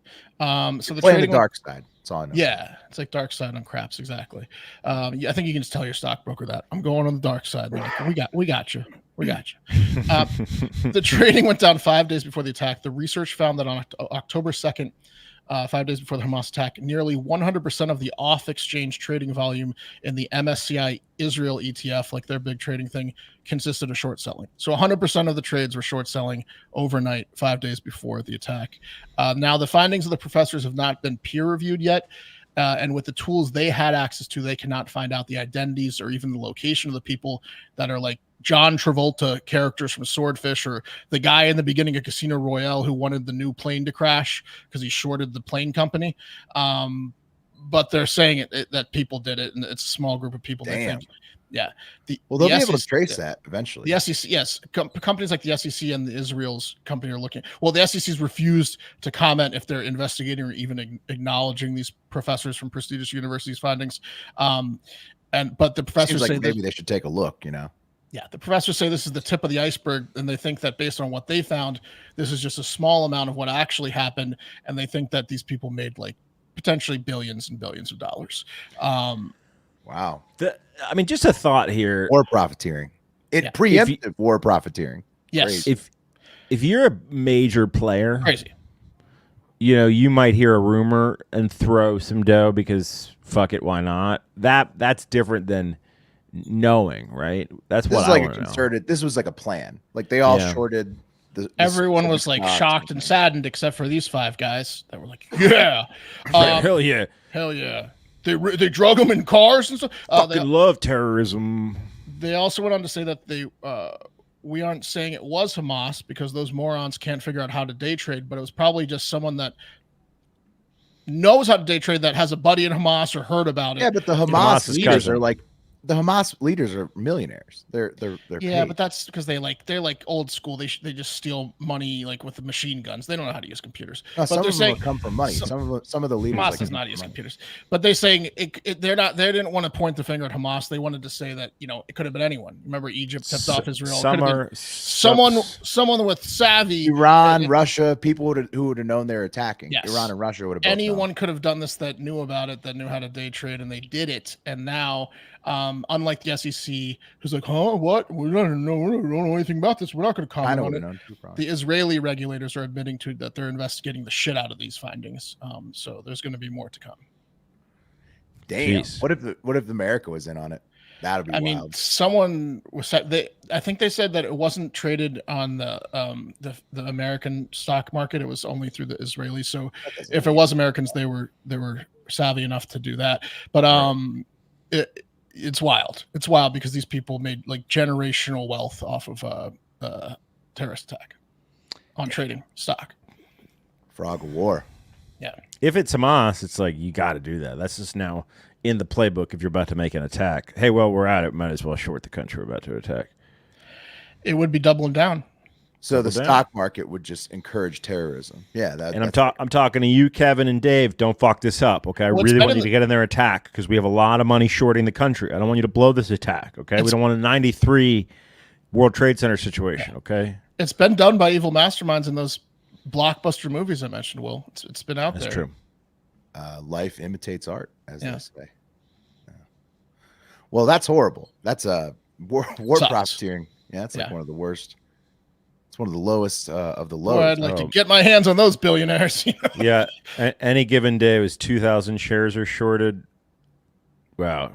So the Play in the trading dark side. That's all I know. Yeah, it's like dark side on craps, exactly. Yeah, I think you can just tell your stockbroker that I'm going on the dark side. They're like, we got you. The trading went down 5 days before the attack. The research found that on October 2nd, 5 days before the Hamas attack, nearly 100% of the off-exchange trading volume in the MSCI Israel ETF, like their big trading thing, consisted of short selling. So 100% of the trades were short selling overnight 5 days before the attack. Now, the findings of the professors have not been peer-reviewed yet. And with the tools they had access to, they cannot find out the identities or even the location of the people that are like John Travolta characters from Swordfish, or the guy in the beginning of Casino Royale who wanted the new plane to crash because he shorted the plane company. But they're saying that people did it, and it's a small group of people. Damn. They think, yeah. Well, they'll the be able to SEC trace that eventually. The SEC, yes. Companies like the SEC and the Israel's company are looking. Well, the SEC's refused to comment if they're investigating or even acknowledging these professors from prestigious universities' findings. But the professors Seems say like maybe they should take a look. You know. yeah, the professors say this is the tip of the iceberg, and they think that based on what they found, this is just a small amount of what actually happened, and they think that these people made like potentially billions and billions of dollars. Wow. I mean, just a thought here. War profiteering. Preemptive war profiteering. Yes. Crazy. If you're a major player, Crazy. you know, you might hear a rumor and throw some dough because fuck it, why not? That's different than knowing, right? That's This what is I like a want to know. concerted. This was like a plan. Like they all shorted. Everyone was like shocked and saddened, except for these 5 guys that were like, "Yeah, Hell yeah, hell yeah." They drug them in cars and stuff. fucking love terrorism. They also went on to say that we aren't saying it was Hamas because those morons can't figure out how to day trade, but it was probably just someone that knows how to day trade that has a buddy in Hamas or heard about it. Yeah, but the Hamas Hamas leaders are like the Hamas leaders are millionaires. They're yeah, paid. but that's because they're like old school. They just steal money like with the machine guns. They don't know how to use computers. No, but some they're of saying them come from money. Some of the leaders Hamas like does not use computers, but they're saying they didn't want to point the finger at Hamas. They wanted to say that it could have been anyone. Remember, Egypt tipped off Israel. Someone with savvy. Iran, Russia, people who would have known they're attacking. Yes. Iran and Russia would have. Anyone could have done this that knew about it, that knew how to day trade, and they did it. And now, unlike the SEC, who's like, "Huh, what? We don't know anything about this. We're not going to comment on it." The Israeli regulators are admitting to that they're investigating the shit out of these findings. So there's going to be more to come. Damn. Jeez. What if America was in on it? That'd be wild. I mean, someone was. I think they said that it wasn't traded on the American stock market. It was only through the Israeli. So if it was Americans, they were savvy enough to do that. But it's wild. It's wild because these people made like generational wealth off of a terrorist attack on trading stock. Frog of war. Yeah. If it's Hamas, it's like you got to do that. That's just now in the playbook. If you're about to make an attack, hey, well, we're at it. Might as well short the country we're about to attack. It would be doubling down. So the stock market would just encourage terrorism. Yeah, and I'm talking to you, Kevin and Dave. Don't fuck this up, okay? I really want you to get in their attack because we have a lot of money shorting the country. I don't want you to blow this attack, okay? We don't want a 93 World Trade Center situation, okay? It's been done by evil masterminds in those blockbuster movies I mentioned. Will it's been out there? That's true. Life imitates art, as they say. Yeah. Well, that's horrible. That's a war profiteering. Yeah, that's like one of the worst. It's one of the lowest of the lows. Boy, I'd like to get my hands on those billionaires. Yeah, any given day was 2,000 shares are shorted. Wow,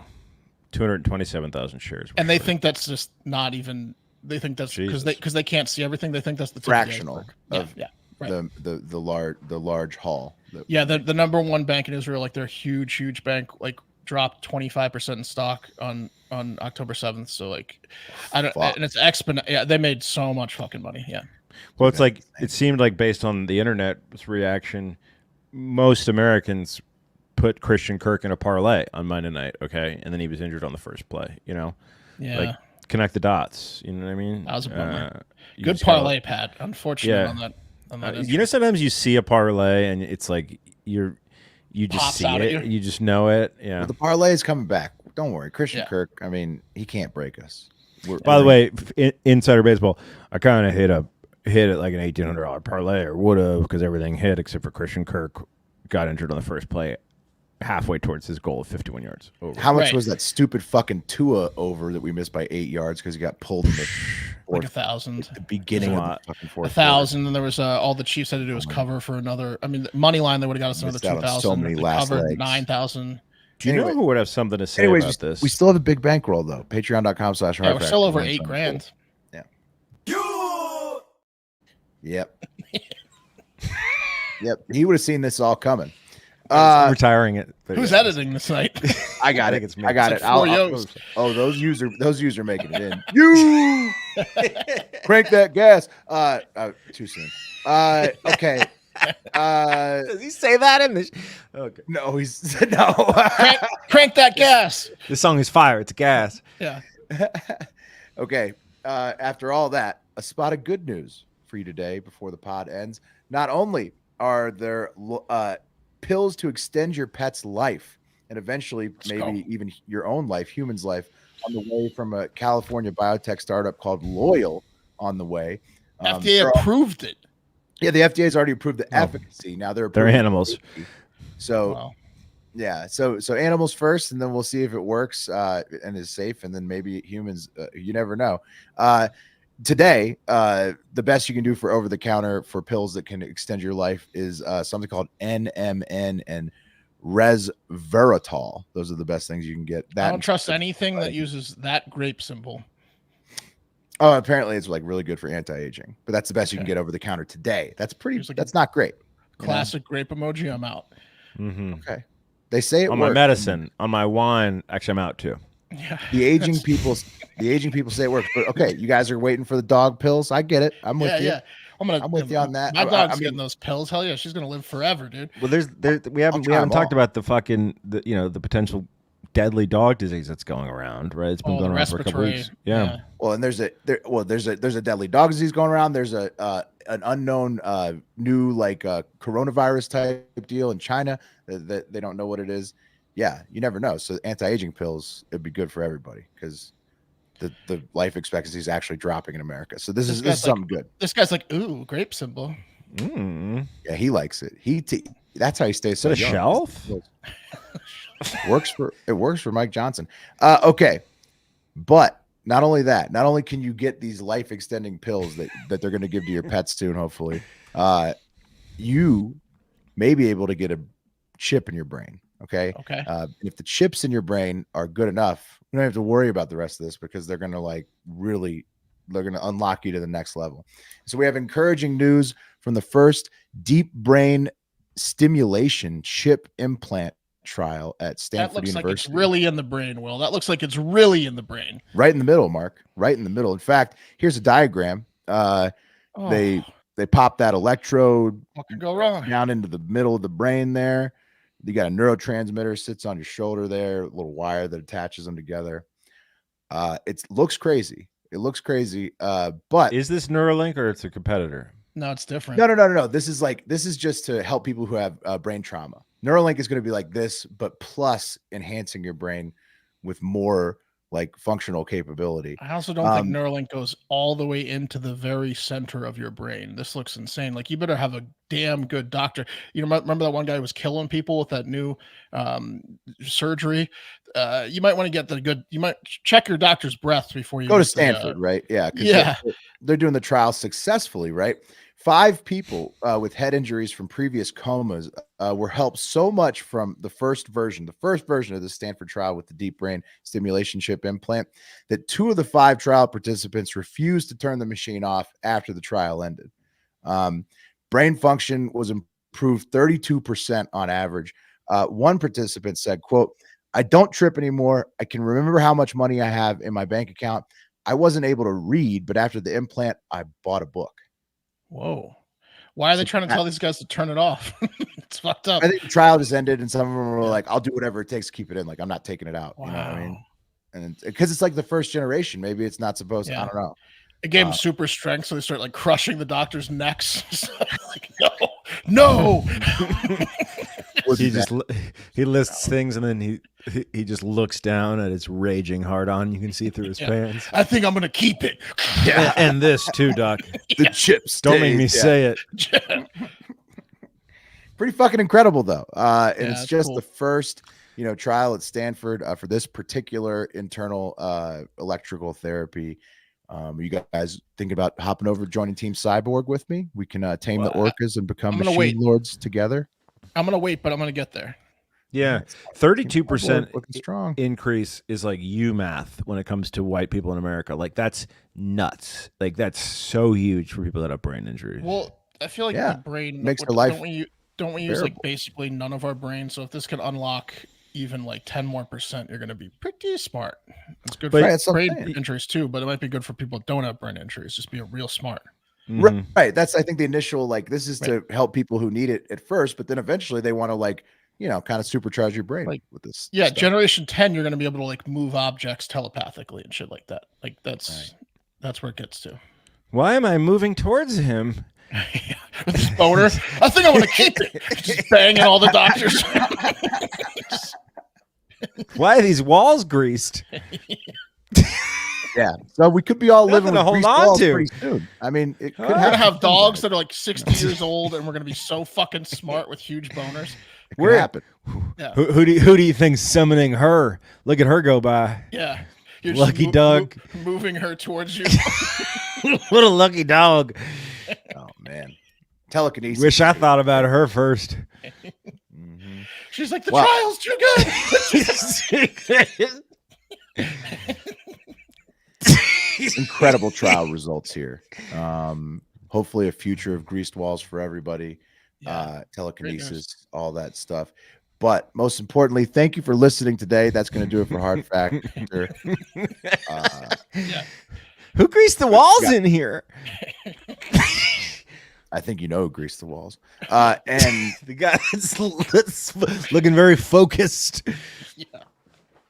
227,000 shares. And they think that's just not even. They think that's because they can't see everything. They think that's the fractional of right. the large haul. The number one bank in Israel, like their huge bank, like dropped 25% in stock on October 7th. So like, and it's exponential. Yeah, they made so much fucking money. Yeah. Well, it's like it seemed like based on the internet's reaction, most Americans put Christian Kirk in a parlay on Monday night. Okay, and then he was injured on the first play. Yeah. Like connect the dots. You know what I mean? That was a bummer. Good parlay, Pat. Unfortunately, on that. You know, sometimes you see a parlay and it's like you just Pops see out at it. you. You just know it. Yeah. Well, the parlay is coming back. Don't worry, Christian Kirk. I mean, he can't break us. By the way, insider baseball, I kind of hit it like an $1,800 parlay, or would have, because everything hit except for Christian Kirk got injured on the first play, halfway towards his goal of 51 yards. Over. How much was that stupid fucking Tua over that we missed by 8 yards because he got pulled in the like 1,000 at the beginning of the fucking fourth? 1,000, and there was all the Chiefs had to do was cover for another. I mean, the money line they would have got us another 2,000. So many last legs. 9,000. Do you know who would have something to say about this? We still have a big bankroll though. Patreon.com/hardfactor. Yeah, we're still over $8,000. Yeah. Yep. Yep. He would have seen this all coming. I'm retiring it. Who's editing this night? I got it. It's me. I got it. Those users are making it in. You crank that gas. Too soon. Okay. Does he say that in this? Okay. No, he's no. crank that gas. This song is fire. It's gas. Yeah. Okay. After all that, a spot of good news for you today before the pod ends. Not only are there pills to extend your pet's life and eventually even your own life, human's life, on the way from a California biotech startup called Loyal on the way. FDA approved it. Yeah, the FDA has already approved the efficacy. Now they're animals. So Yeah. So animals first, and then we'll see if it works and is safe, and then maybe humans. You never know. Today, the best you can do for over the counter for pills that can extend your life is something called NMN and resveratrol. Those are the best things you can get. I don't trust anything that uses that grape symbol. Oh, apparently it's like really good for anti-aging, but that's the best you can get over the counter today. That's pretty. That's not great. Classic grape emoji. I'm out. Okay. They say it on works. my medicine, on my wine. Actually, I'm out too. Yeah. The aging people say it works, but okay, you guys are waiting for the dog pills. I get it. I'm with you. Yeah. I'm with you on that. My dog's getting those pills. Hell yeah, she's gonna live forever, dude. Well, we haven't talked about the fucking the potential deadly dog disease that's going around, right? It's been going around for a couple weeks. Yeah. Well, and there's a deadly dog disease going around. There's an unknown new coronavirus type deal in China that they don't know what it is. Yeah, you never know. So anti-aging pills, it'd be good for everybody because the life expectancy is actually dropping in America. So this is something good. This guy's like, ooh, grape symbol. Yeah, he likes it. That's how he stays so young. Shelf? It works for Mike Johnson. Okay. But not only that, not only can you get these life extending pills that they're going to give to your pets soon, hopefully, you may be able to get a chip in your brain. Okay. If the chips in your brain are good enough, we don't have to worry about the rest of this because they're going to they're going to unlock you to the next level. So we have encouraging news from the first deep brain stimulation chip implant trial at Stanford University. That looks like it's really in the brain, Will. That looks like it's really in the brain. Right in the middle, Mark. Right in the middle. In fact, here's a diagram. They pop that electrode what could go wrong? Down into the middle of the brain there. You got a neurotransmitter sits on your shoulder there, a little wire that attaches them together. It looks crazy. But is this Neuralink or it's a competitor? No, it's different. No. This is just to help people who have brain trauma. Neuralink is going to be like this, but plus enhancing your brain with more functional capability. I also don't think Neuralink goes all the way into the very center of your brain. This looks insane. Like you better have a damn good doctor. You know, remember that one guy who was killing people with that new surgery? You might want to get you might check your doctor's breath before you go to Stanford, right? Yeah. Yeah. They're doing the trial successfully, right? 5 people with head injuries from previous comas were helped so much from the first version of the Stanford trial with the deep brain stimulation chip implant that 2 of the 5 trial participants refused to turn the machine off after the trial ended. Brain function was improved 32% on average. One participant said, quote, "I don't trip anymore. I can remember how much money I have in my bank account. I wasn't able to read, but after the implant, I bought a book." Whoa. Why are they trying to tell these guys to turn it off? It's fucked up. I think the trial just ended and some of them were like, I'll do whatever it takes to keep it in. I'm not taking it out. Wow. You know what I mean? And because it's the first generation, maybe it's not supposed to, I don't know. It gave them super strength, so they start crushing the doctor's necks. No. He lists things and then he just looks down at his raging hard on. You can see through his pants. I think I'm gonna keep it. Yeah, and this too, Doc. The chips. Don't make me say it. Pretty fucking incredible though. And it's just cool. The first, trial at Stanford for this particular internal electrical therapy. You guys thinking about hopping over, joining Team Cyborg with me? We can tame the orcas and become machine lords together. I'm gonna wait, but I'm gonna get there. Yeah, 32% increase is math when it comes to white people in America. That's nuts. That's so huge for people that have brain injuries. Well, I feel like the brain makes their life. Don't we use basically none of our brain? So if this can unlock even 10 more %, you're going to be pretty smart. It's good for brain injuries too, but it might be good for people that don't have brain injuries. Just be real smart. Mm-hmm. Right. That's, I think, the initial, this is to help people who need it at first, but then eventually they want to kind of supercharge your brain with this. Yeah. Stuff. Generation 10, you're going to be able to move objects telepathically and shit like that. That's where it gets to. Why am I moving towards him? With this boner. I think I want to keep it. Just banging all the doctors. Why are these walls greased? Yeah. So we could be all Nothing living to with hold greased on walls to. pretty soon. I mean, it could We're gonna have happen. dogs that are like 60 years old, and we're gonna be so fucking smart with huge boners. It could happen. Yeah. Who do you think's summoning her? Look at her go by. Yeah. You're Lucky dog. Moving her towards you. What a lucky dog. Oh man. Telekinesis. Wish I thought about her first. She's like, the Wow. trial's too good. Incredible trial results here. Hopefully a future of greased walls for everybody. Telekinesis, all that stuff. But most importantly, thank you for listening today. That's going to do it for Hard Factor. Who greased the walls in here? I think you know who greased the walls. And The guy that's looking very focused.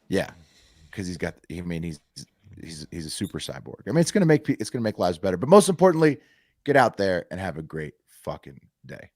yeah, because he's got. I mean, he's a super cyborg. I mean, it's gonna make lives better. But most importantly, get out there and have a great fucking day.